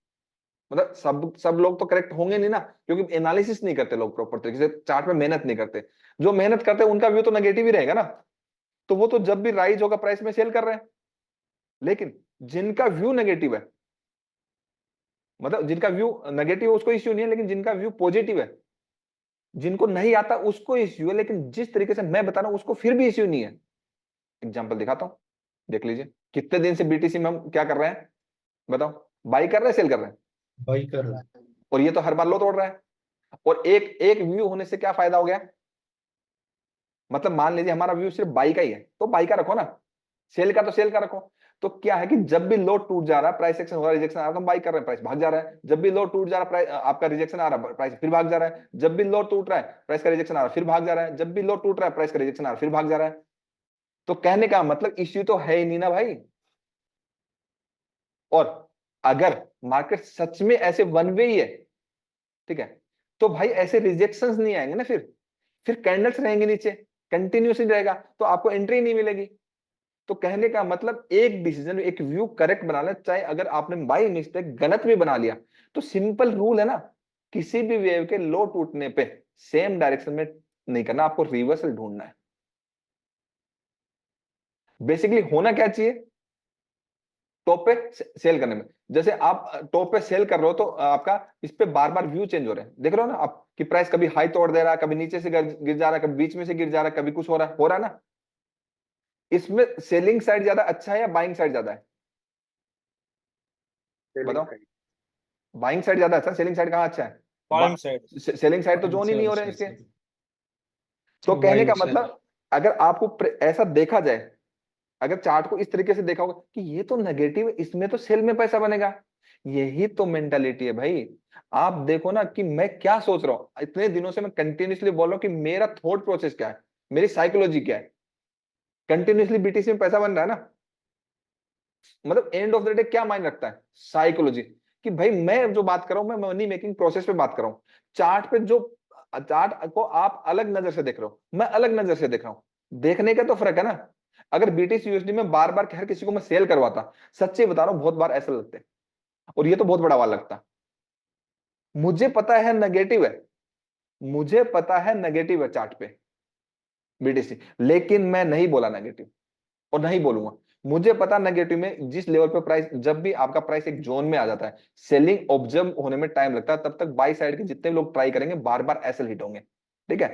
मतलब सब लोग तो करेक्ट होंगे नहीं ना, क्योंकि एनालिसिस नहीं करते लोग प्रॉपर तरीके से, चार्ट में मेहनत नहीं करते। जो मेहनत करते हैं उनका व्यू तो नेगेटिव ही रहेगा ना, तो वो तो जब भी राइज होगा प्राइस में सेल कर रहे हैं। लेकिन जिनका व्यू नेगेटिव है, मतलब जिनका व्यू नेगेटिव है उसको इश्यू नहीं है, लेकिन जिनका व्यू पॉजिटिव है, जिनको नहीं आता उसको इश्यू है, लेकिन जिस तरीके से मैं बता रहा हूं उसको फिर भी इश्यू नहीं है। एग्जाम्पल दिखाता हूं, देख लीजिए। कितने दिन से बीटीसी में हम क्या कर रहे हैं बताओ? बाई कर रहे हैं, सेल कर रहे हैं? बाई कर रहा है। और ये तो हर बार लो तोड़ रहा है। और एक एक व्यू होने से क्या फायदा हो गया? मतलब मान लीजिए हमारा व्यू सिर्फ बाई का ही है, तो बाई का रखो ना, सेल का तो सेल का रखो। तो क्या है कि जब भी लो टूट जा रहा है, प्राइस एक्शन हो रहा है, रिजेक्शन आ रहा है, तो हम बाई कर रहे हैं, प्राइस भाग जा रहा है। जब भी लो टूट जा रहा है, प्राइस आपका रिजेक्शन आ रहा है, प्राइस फिर भाग जा रहा है। जब भी लो टूट रहा है, प्राइस का रिजेक्शन आ रहा है, फिर भाग जा रहा है। जब भी लो टूट रहा है, प्राइस का रिजेक्शन आ रहा है, फिर भाग जा रहा है। तो कहने का मतलब इश्यू तो है ही नहीं ना भाई। और अगर मार्केट सच में ऐसे वन वे ही है, ठीक है, तो भाई ऐसे रिजेक्शंस नहीं आएंगे ना, फिर कैंडल्स रहेंगे नीचे, कंटिन्यूसली रहेगा, तो आपको एंट्री नहीं मिलेगी। तो कहने का मतलब एक डिसीजन, एक व्यू करेक्ट बना ले, चाहे अगर आपने बाई मिस्टेक गलत भी बना लिया, तो सिंपल रूल है ना, किसी भी वेव के लो टूटने पे सेम डायरेक्शन में नहीं करना, आपको रिवर्सल ढूंढना है। बेसिकली होना क्या चाहिए? टॉप पे सेल करने में। जैसे आप टॉप पे सेल कर रहे हो तो आपका इस पे बार बार व्यू चेंज हो रहे हैं, देख रहे हो ना आप कि प्राइस कभी हाई तोड़ दे रहा है, कभी नीचे से गिर जा रहा है, कभी बीच में से गिर जा रहा है, कभी कुछ हो रहा है ना। इसमें सेलिंग साइड ज्यादा अच्छा है या बाइंग साइड ज्यादा है, बताओ। बाइंग साइड ज्यादा अच्छा, सेलिंग साइड कहाँ अच्छा है? Buying side. सेलिंग साइड तो जोन ही नहीं हो रहे हैं इसके। तो तो कहने का buying side। मतलब अगर आपको ऐसा देखा जाए, अगर चार्ट को इस तरीके से देखा होगा कि ये तो नेगेटिव है, इसमें तो सेल में पैसा बनेगा, यही तो मेंटालिटी है भाई। आप देखो ना कि मैं क्या सोच रहा हूं, इतने दिनों से मैं कंटिन्यूअसली बोल रहा हूं कि मेरा थॉट प्रोसेस क्या है, मेरी साइकोलॉजी क्या है। कंटिन्यूअसली बीटीसी में पैसा बन रहा है ना, मतलब एंड ऑफ द डे क्या मायने रखता है? साइकोलॉजी। कि भाई मैं जो बात कर रहा हूं, मैं मनी मेकिंग प्रोसेस पे बात कर रहा हूं। चार्ट पे जो चार्ट को आप अलग नजर से देख रहे हो, मैं अलग नजर से देख रहा हूं, देखने का तो फर्क है ना। अगर बीटीसी यूएसडी में बार बार हर किसी को मैं सेल करवाता, सच्ची बता रहा हूं बहुत बार ऐसा लगते, और ये तो बहुत बड़ा वाला लगता। मुझे पता है नेगेटिव है, मुझे पता है नेगेटिव है चार्ट पे बीटीसी, लेकिन मैं नहीं बोला नेगेटिव और नहीं बोलूंगा। मुझे पता नेगेटिव में जिस लेवल पे प्राइस, जब भी आपका प्राइस एक जोन में आ जाता है, सेलिंग ऑब्जर्व होने में टाइम लगता है, तब तक बाई साइड के जितने लोग ट्राई करेंगे बार बार एसएल हिट होंगे, ठीक है।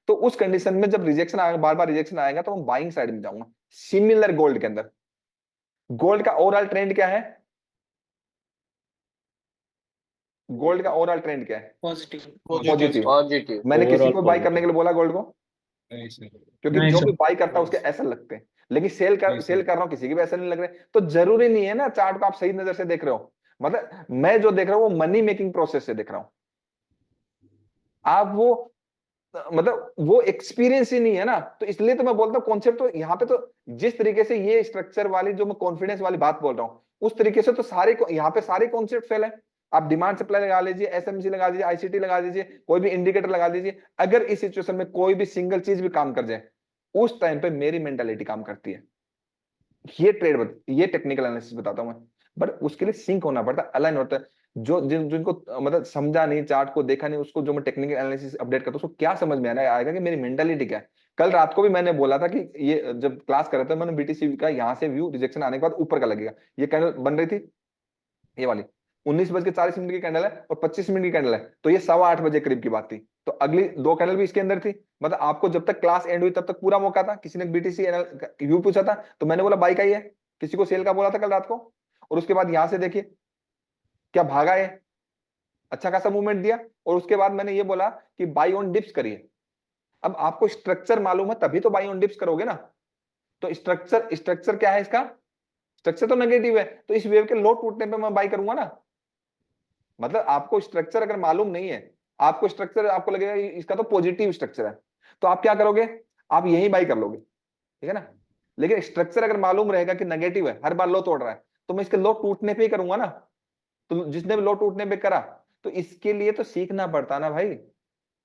तो उस कंडीशन में जब रिजेक्शन आएगा, बार बार रिजेक्शन आएगा, तो मैं बाइंग साइड में जाऊंगा। सिमिलर गोल्ड के अंदर, गोल्ड का ओवरऑल ट्रेंड क्या है? गोल्ड का ओवरऑल ट्रेंड क्या है? पॉजिटिव। पॉजिटिव। पॉजिटिव। मैंने किसी Overall को बाई करने positive। के लिए बोला गोल्ड को? क्योंकि नहीं जो सर। भी बाई करता है उसके ऐसा लगते हैं, लेकिन सेल कर रहा हूं किसी के भी ऐसा नहीं लग रहे। तो जरूरी नहीं है ना चार्ट को आप सही नजर से देख रहे हो, मतलब मैं जो देख रहा हूं वो मनी मेकिंग प्रोसेस से देख रहा हूं। आप वो मतलब वो एक्सपीरियंस ही नहीं है ना, तो इसलिए तो मैं बोलता हूँ कॉन्सेप्ट तो यहाँ पे तो जिस तरीके से ये स्ट्रक्चर वाली जो मैं कॉन्फिडेंस वाली बात बोल रहा हूँ, उस तरीके से तो सारे यहाँ पे सारे कॉन्सेप्ट फेल है। आप डिमांड सप्लाई लगा लीजिए, एसएमसी लगा दीजिए, आईसीटी लगा दीजिए, कोई भी इंडिकेटर लगा दीजिए, अगर इस सिचुएशन में कोई भी सिंगल चीज भी काम कर जाए, उस टाइम पे मेरी मेंटालिटी काम करती है। ये टेक्निकल एनालिसिस बताता हूं मैं, बट उसके लिए सिंक होना पड़ता है, अलाइन होता है। जो जिनको मतलब समझा नहीं, चार्ट को देखा नहीं, उसको जो मैं टेक्निकल एनालिसिस अपडेट करता हूं, उसको क्या समझ में आना आएगा कि मेरी मेंटालिटी क्या है। कल रात को भी मैंने बोला था कि ये जब क्लास कर रहा था मैंने, बीटीसी का यहाँ से व्यू रिजेक्शन आने के बाद ऊपर का लगेगा, ये कैंडल बन रही थी ये वाली 19:40 की कैंडल है और 25 मिनट की कैंडल है, तो ये 8:15 करीब की बात थी। तो अगली दो कैंडल भी इसके अंदर थी, मतलब आपको जब तक क्लास एंड हुई तब तक पूरा मौका था। किसी ने बीटीसी व्यू पूछा था तो मैंने बोला बाई का ही है, किसी को सेल का बोला था कल रात को, और उसके बाद यहां से देखिए क्या भागा है, अच्छा खासा मूवमेंट दिया, और उसके बाद मैंने ये बोला कि बाई ऑन डिप्स करिए। अब आपको स्ट्रक्चर मालूम है तभी तो बाई ऑन डिप्स करोगे ना। तो स्ट्रक्चर क्या है इसका? स्ट्रक्चर तो नेगेटिव है, तो इस वेव के लो टूटने पे मैं बाई करूंगा ना। मतलब आपको स्ट्रक्चर अगर मालूम नहीं है, आपको स्ट्रक्चर आपको लगेगा इसका तो पॉजिटिव स्ट्रक्चर है, तो आप क्या करोगे? आप यही बाई कर लोगे, ठीक है ना। लेकिन स्ट्रक्चर अगर मालूम रहेगा कि नेगेटिव है, हर बार लो तोड़ रहा है, तो मैं इसके लो टूटने पे ही करूंगा ना। तो जिसने भी लो टूटने पे करा, तो इसके लिए तो सीखना पड़ता ना भाई।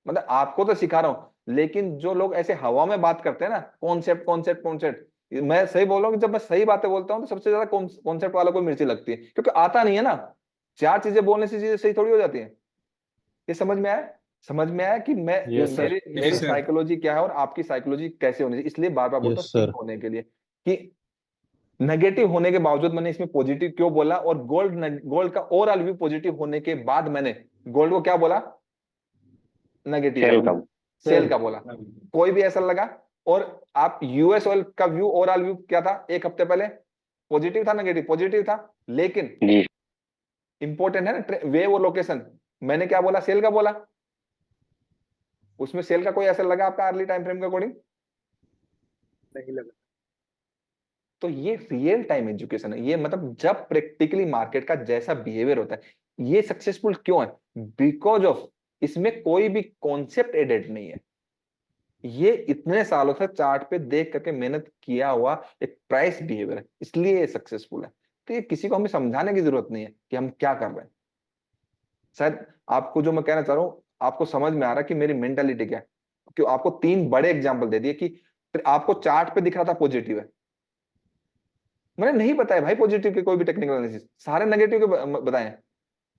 मतलब आपको तो सिखा रहा हूं, लेकिन जो लोग ऐसे हवा में बात करते हैं ना, कॉन्सेप्ट कॉन्सेप्ट कॉन्सेप्ट, मैं सही बोल रहा हूँ कि जब मैं सही बातें बोलता हूँ तो सबसे ज्यादा कॉन्सेप्ट वालों को मिर्ची लगती है, क्योंकि आता नहीं है ना। चार चीजें बोलने से चीजें सही थोड़ी हो जाती है। ये समझ में आया? समझ में आया कि मैं यस सर। मेरी साइकोलॉजी क्या है और आपकी साइकोलॉजी कैसे होनी चाहिए। इसलिए बार बार बोलता हूँ यस सिंक सर। होने के लिए कि नेगेटिव होने के बावजूद मैंने इसमें पॉजिटिव क्यों बोला, और गोल्ड का ओवरऑल व्यू पॉजिटिव होने के बाद मैंने गोल्ड को क्या बोला? नेगेटिव सेल का, का। सेल का बोला। कोई भी ऐसा लगा? और आप यूएस ऑयल का व्यू, ओवरऑल व्यू क्या था एक हफ्ते पहले? पॉजिटिव था नेगेटिव? पॉजिटिव था, लेकिन जी। इंपॉर्टेंट है ना वेव और लोकेशन। मैंने क्या बोला? सेल का बोला। उसमें सेल का कोई असर लगा आपका अर्ली टाइम फ्रेम के अकॉर्डिंग? नहीं लगा। तो ये रियल टाइम एजुकेशन है, ये मतलब जब प्रैक्टिकली मार्केट का जैसा बिहेवियर होता है। ये सक्सेसफुल क्यों है? बिकॉज ऑफ इसमें कोई भी कॉन्सेप्ट एडेड नहीं है, ये इतने सालों से चार्ट पे देख करके मेहनत किया हुआ एक प्राइस बिहेवियर है, इसलिए ये सक्सेसफुल है। तो ये किसी को हमें समझाने की जरूरत नहीं है कि हम क्या कर रहे हैं। शायद आपको जो मैं कहना चाह रहा हूं आपको समझ में आ रहा है कि मेरी मेंटालिटी क्या है। क्यों आपको तीन बड़े एग्जांपल दे दिए कि आपको चार्ट पे दिख रहा था पॉजिटिव है, मैंने नहीं बताया भाई पॉजिटिव के कोई भी टेक्निकल एनालिसिस, सारे नेगेटिव के बताए हैं।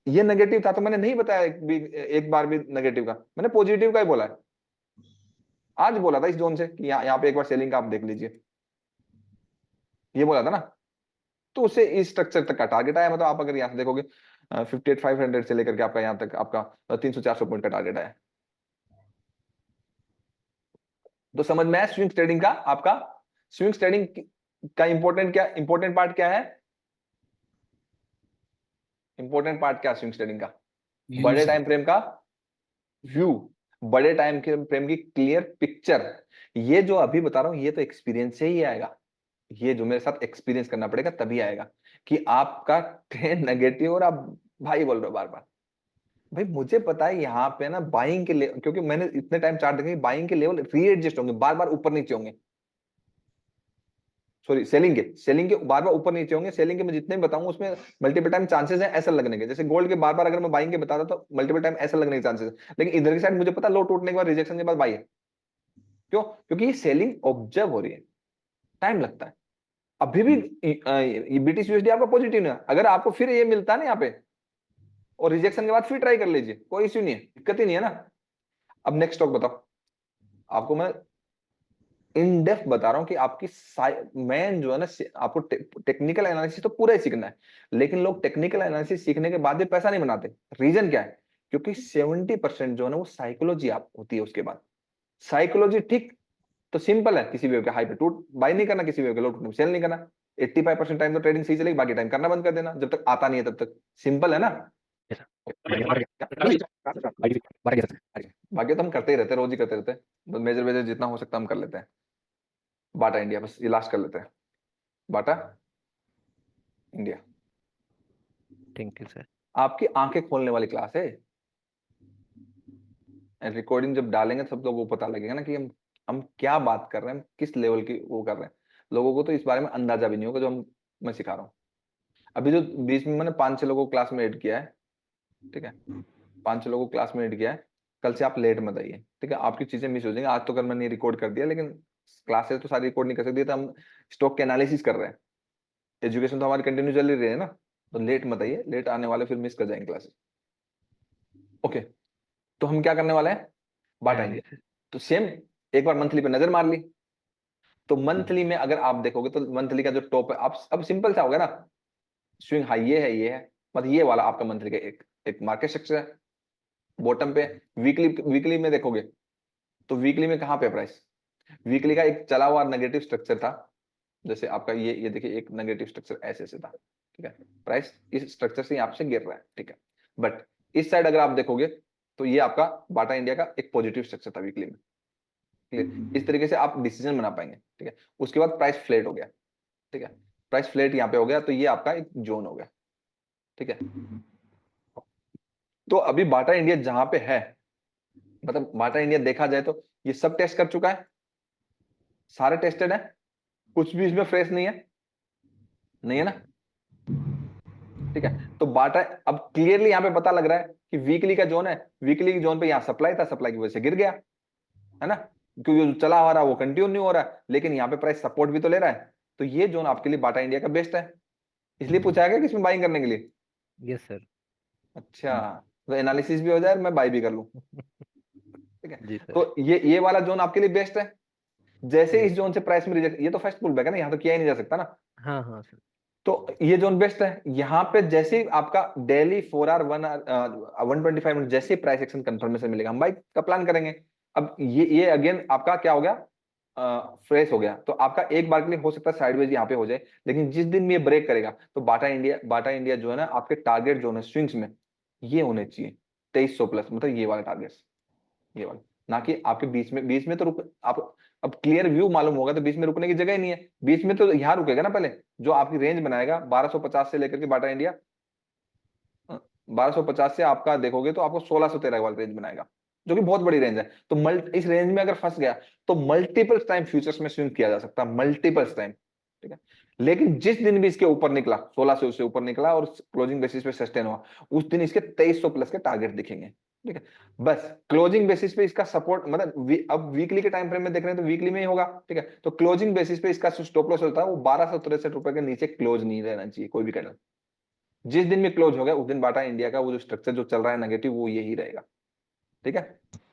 ये नेगेटिव था तो मैंने नहीं बताया एक बार भी नेगेटिव का, मैंने पॉजिटिव का ही बोला है। आज बोला था इस जोन से कि यहाँ पे एक बार सेलिंग का आप देख लीजिए, ये बोला था ना। तो उसे इस स्ट्रक्चर तक का टारगेट आया। मतलब आप अगर यहाँ से देखोगे 58,500 से लेकर के आपका यहाँ तक आपका 300-400 पॉइंट का टारगेट आया। तो समझ में आया स्विंग ट्रेडिंग का आपका। स्विंग ट्रेडिंग का इंपॉर्टेंट पार्ट क्या है? इंपॉर्टेंट पार्ट क्या है स्विंग ट्रेडिंग का? बड़े टाइम फ्रेम का व्यू, बड़े टाइम फ्रेम की क्लियर पिक्चर। ये जो अभी बता रहा हूं ये तो एक्सपीरियंस से ही आएगा, ये जो मेरे साथ एक्सपीरियंस करना पड़ेगा तभी आएगा कि आपका ट्रेंड नेगेटिव और आप भाई बोल रहे हो बार बार। भाई मुझे पता है यहाँ पे ना बाइंग के लेवल, क्योंकि मैंने इतने टाइम चार्ट देखे, बाइंग के लेवल रीएडजस्ट होंगे, बार बार ऊपर नीचे होंगे। सॉरी, सेलिंग के बार बार ऊपर नीचे होंगे। सेलिंग के मैं जितने भी बताऊंगा उसमें मल्टीपल टाइम चांसेस है ऐसा लगने के। जैसे गोल्ड के बार बार अगर मैं बाइंग के बताता तो मल्टीपल टाइम ऐसा लगने के चांसेस है, लेकिन इधर की साइड मुझे पता लो टूटने के बाद रिजेक्शन के बाद बाई है। क्यों? क्योंकि ये सेलिंग ऑब्जर्व हो रही है, टाइम लगता है। अभी भी बीटीसी यूएसडी आपका पॉजिटिव नहीं है, अगर आपको फिर ये मिलता है ना यहाँ पे और रिजेक्शन के बाद फिर ट्राई कर लीजिए, कोई इश्यू नहीं है, दिक्कत ही नहीं है ना। अब नेक्स्ट स्टॉक बताओ, आपको मैं इन डेप्थ बता रहा हूं कि आपकी मैन जो है ना, आपको टेक्निकल एनालिसिस तो पूरा ही सीखना है, लेकिन लोग टेक्निकल एनालिसिस सीखने के बाद भी पैसा नहीं बनाते। रीजन क्या है? क्योंकि 70% जो है ना वो साइकोलॉजी आप होती है। उसके बाद साइकोलॉजी ठीक तो सिंपल है, किसी भी के हाई पे टूट बाय नहीं करना, किसी भी लो टूट सेल नहीं करना। 85% टाइम तो ट्रेडिंग सही चलेगी, बाकी टाइम करना बंद कर देना जब तक आता नहीं है तब तक। सिंपल है ना। बाकी तो हम करते ही रहते हैं, रोज ही करते रहते हैं। मेजर मेजर जितना हो सकता हम कर लेते हैं। बाटा इंडिया, बस ये लास्ट कर लेते हैं, Bata India. Thank you sir. आपकी आंखें खोलने वाली क्लास है। रिकॉर्डिंग जब डालेंगे सब लोगों को पता लगेगा ना कि हम क्या बात कर रहे हैं, किस लेवल की वो कर रहे हैं। लोगों को तो इस बारे में अंदाजा भी नहीं होगा जो मैं सिखा रहा हूँ। अभी जो बीच में मैंने 5-6 लोगों को क्लास में ऐड किया है, ठीक है, 5-6 लोगों को क्लास में ऐड किया है। कल से आप लेट मत आइए, ठीक है, आपकी चीजें मिस हो जाएंगी। आज तो कल मैंने रिकॉर्ड कर दिया, लेकिन क्लासेस तो सारी रिकॉर्ड नहीं कर सकती, तो हम स्टॉक के एनालिसिस कर रहे हैं। एजुकेशन तो हमारी कंटिन्यू चल ही रही है ना, तो लेट मत आइए, लेट आने वाले फिर मिस कर जाएंगे क्लासेस। ओके, तो हम क्या करने वाले हैं? Bata India. तो सेम एक बार मंथली पे नजर मार ली, तो मंथली में अगर आप देखोगे तो मंथली का जो टॉप है, आप अब सिंपल सा होगा ना, स्विंग हाई ये है, ये है, मतलब ये वाला आपका मंथली का एक मार्केट स्ट्रक्चर है। बॉटम पे वीकली में देखोगे तो वीकली में कहां पे प्राइस? वीकली का एक चला हुआ नेगेटिव स्ट्रक्चर था, जैसे आपका ये देखिए एक नेगेटिव स्ट्रक्चर ऐसे से था, ठीक है, प्राइस इस स्ट्रक्चर से यहाँ से गिर रहा है, ठीक है। बट इस साइड अगर आप देखोगे तो ये आपका बाटा इंडिया का एक पॉजिटिव स्ट्रक्चर था वीकली में, क्लियर। इस तरीके से आप डिसीजन बना पाएंगे, ठीक है। उसके बाद प्राइस फ्लैट हो गया, ठीक है, प्राइस फ्लैट यहाँ पे हो गया, तो ये आपका एक जोन हो गया, ठीक है। तो अभी बाटा इंडिया जहां पे है, मतलब बाटा इंडिया देखा जाए तो ये सब टेस्ट कर चुका है, सारे टेस्टेड है, कुछ भी इसमें फ्रेश नहीं है, नहीं है ना, ठीक है। तो बाटा अब क्लियरली यहाँ पे पता लग रहा है कि वीकली का जोन है, वीकली की जोन पे यहाँ सप्लाई था, सप्लाई की वजह से गिर गया, है ना, क्योंकि जो चला आ रहा है वो कंटिन्यू हो रहा है, लेकिन यहाँ पे प्राइस सपोर्ट भी तो ले रहा है। तो ये जोन आपके लिए बाटा इंडिया का बेस्ट है, इसलिए पूछा गया कि इसमें बाइंग करने के लिए। Yes sir. अच्छा, तो एनालिसिस भी हो जाए, मैं बाई भी कर लूं, ठीक है। जी सर। तो ये वाला जोन आपके लिए बेस्ट है। जैसे इस जोन से प्राइस में रिजेक्ट, ये तो फर्स्ट पुल बैक है ना, यहाँ तो किया ही नहीं जा सकता ना, हाँ हाँ सर। तो ये जोन बेस्ट है। यहाँ पे जैसे ही आपका डेली 4 आवर 1 आवर 125 मिनट जैसे प्राइस एक्शन कंफर्मेशन मिलेगा, हम बाई का प्लान करेंगे। अब ये अगेन आपका क्या हो गया, फ्रेश हो गया, तो आपका एक बार के लिए हो सकता है साइडवेज यहाँ पे हो जाए, लेकिन जिस दिन ये ब्रेक करेगा तो बाटा इंडिया जो है ना, आपके टारगेट जोन है स्विंग्स में ये होने चाहिए 2300 प्लस, मतलब ये वाला टारगेट, ये वाला, ना कि आपके बीच में तो रुक आप, अब क्लियर व्यू मालूम होगा तो बीच में रुकने की जगह ही नहीं है। बीच में तो यहाँ रुकेगा ना, पहले जो आपकी रेंज बनाएगा 1250 से लेकर के बाटा इंडिया 1250 से आपका देखोगे तो आपको 1613 वाला रेंज बनाएगा, जो कि बहुत बड़ी रेंज है। तो इस रेंज में अगर फंस गया तो मल्टीपल टाइम फ्यूचर्स में स्विंग किया जा सकता है, मल्टीपल टाइम, ठीक है। लेकिन जिस दिन भी इसके ऊपर निकला, 16 से उससे ऊपर निकला और क्लोजिंग बेसिस पे सस्टेन हुआ, उस दिन इसके 2300 प्लस के टारगेट दिखेंगे, ठीक है। बस क्लोजिंग बेसिस पे इसका सपोर्ट, मतलब अब वीकली के टाइम फ्रेम में देख रहे हैं तो वीकली में ही होगा, ठीक है। तो क्लोजिंग बेसिस पे इसका स्टॉप लॉस होता है वो 1263 रुपए के नीचे क्लोज नहीं रहना चाहिए कोई भी कैंडल। जिस दिन भी क्लोज हो गया उस दिन बाटा इंडिया का वो जो स्ट्रक्चर जो चल रहा है नेगेटिव वो यही रहेगा, ठीक है।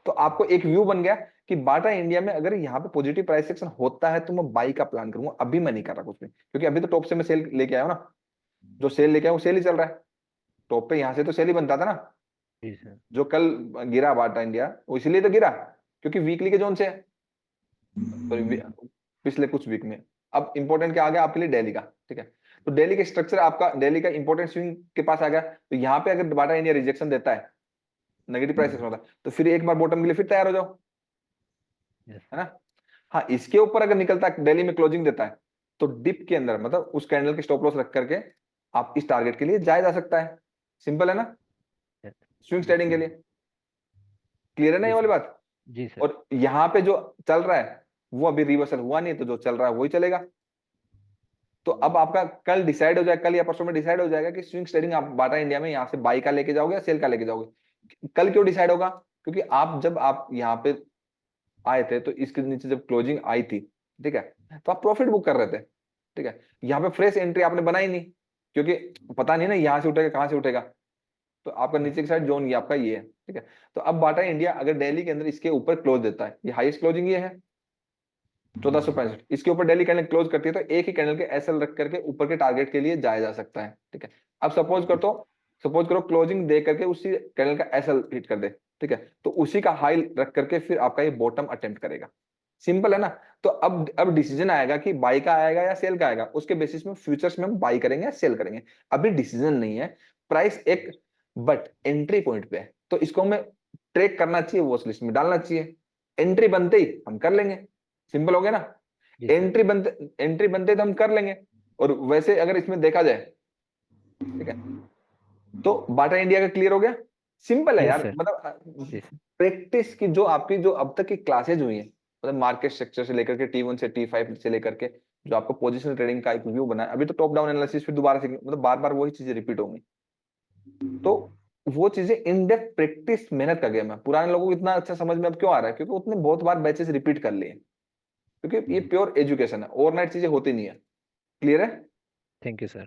तो आपको एक व्यू बन गया कि बाटा इंडिया में अगर यहाँ पे पॉजिटिव प्राइस एक्शन होता है तो मैं बाई का प्लान करूंगा। अभी मैं नहीं कर रहा कुछ भी, क्योंकि अभी तो टॉप से मैं सेल लेके आया हूं ना, जो सेल लेके आया वो सेल ही चल रहा है। टॉप पे यहाँ से तो सेल ही बनता था ना, जी सर। जो कल गिरा बाटा इंडिया वो इसलिए तो गिरा क्योंकि वीकली के जोन से है, पिछले कुछ वीक में। अब इंपॉर्टेंट क्या आ गया आपके लिए, दिल्ली का, ठीक है। तो दिल्ली के स्ट्रक्चर आपका, दिल्ली का इंपॉर्टेंट स्विंग के पास आ गया, तो यहाँ पे अगर बाटा इंडिया रिजेक्शन देता है, नेगेटिव प्राइस एक्शन होता है, तो फिर एक बार बॉटम के लिए फिर तैयार हो जाओ, यस है ना। हाँ, इसके ऊपर अगर निकलता है, दिल्ली में क्लोजिंग देता है, तो डिप के अंदर मतलब उस कैंडल के स्टॉप लॉस रख करके आप इस टारगेट के लिए जाया जा सकता है। सिंपल है ना, स्विंग ट्रेडिंग के लिए। क्लियर है ना ये वाली बात। जी सर। और यहाँ पे जो चल रहा है वो अभी रिवर्सल हुआ नहीं, तो जो चल रहा है वही चलेगा। तो अब आपका कल डिसाइड हो जाएगा, कल या परसों में डिसाइड हो जाएगा कि स्विंग ट्रेडिंग आप बाटा इंडिया में यहाँ से बाई का लेके जाओगे या सेल का लेके जाओगे। कल क्यों डिसाइड होगा, क्योंकि जब आप यहाँ पे आए थे तो इसके नीचे जब क्लोजिंग आई थी, ठीक है, तो आप प्रॉफिट बुक कर रहे थे, ठीक है। यहाँ पे फ्रेश एंट्री आपने बनाई नहीं, क्योंकि पता नहीं ना यहाँ से उठेगा कहाँ से उठेगा, तो आपका नीचे की साइड जोन ये आपका ये है, ठीक है। तो अब बाटा इंडिया अगर दिल्ली के अंदर इसके ऊपर क्लोज देता है, ये हाईएस्ट क्लोजिंग ये है 1465, इसके ऊपर दिल्ली कैंडल क्लोज करती है, तो एक ही कैंडल के एसएल रख करके ऊपर के टारगेट के लिए जाया जा सकता है, ठीक है। अब सपोज करो क्लोजिंग दे करके उसी कैंडल का एसएल हिट कर दे, ठीक है, तो उसी का हाई रख करके फिर आपका ये बॉटम अटेम्प्ट करेगा। सिंपल है ना। तो अब डिसीजन आएगा कि बाई का आएगा या सेल का आएगा, उसके बेसिस में फ्यूचर्स में हम बाई करेंगे या सेल करेंगे। अभी डिसीजन नहीं है, प्राइस एक बट एंट्री पॉइंट पे है, तो इसको हमें ट्रैक करना चाहिए, वॉच लिस्ट में डालना चाहिए। एंट्री बनते ही हम कर लेंगे, सिंपल हो गया ना। एंट्री बनते तो हम कर लेंगे। और वैसे अगर इसमें देखा जाए, ठीक है, तो बाटा इंडिया का क्लियर हो गया। सिंपल है Yes, यार, sir. मतलब Yes. प्रैक्टिस की जो आपकी जो अब तक की क्लासेज हुई है, मतलब मार्केट स्ट्रक्चर से लेकर के T1 से T5 से लेकर के जो आपको पोजिशनल ट्रेडिंग का एक व्यू बना है, अभी तो टॉप डाउन एनालिसिस फिर दोबारा से, मतलब बार बार वही चीजें रिपीट होंगी। तो वो चीजें इन डेप्थ प्रैक्टिस, मेहनत का गेम है। पुराने लोगों को इतना अच्छा समझ में अब क्यों आ रहा है, क्योंकि उतने बहुत बार बैचेस रिपीट कर लिए, क्योंकि ये प्योर एजुकेशन है, ओवरनाइट चीजें होती नहीं है। क्लियर है। Thank you, sir.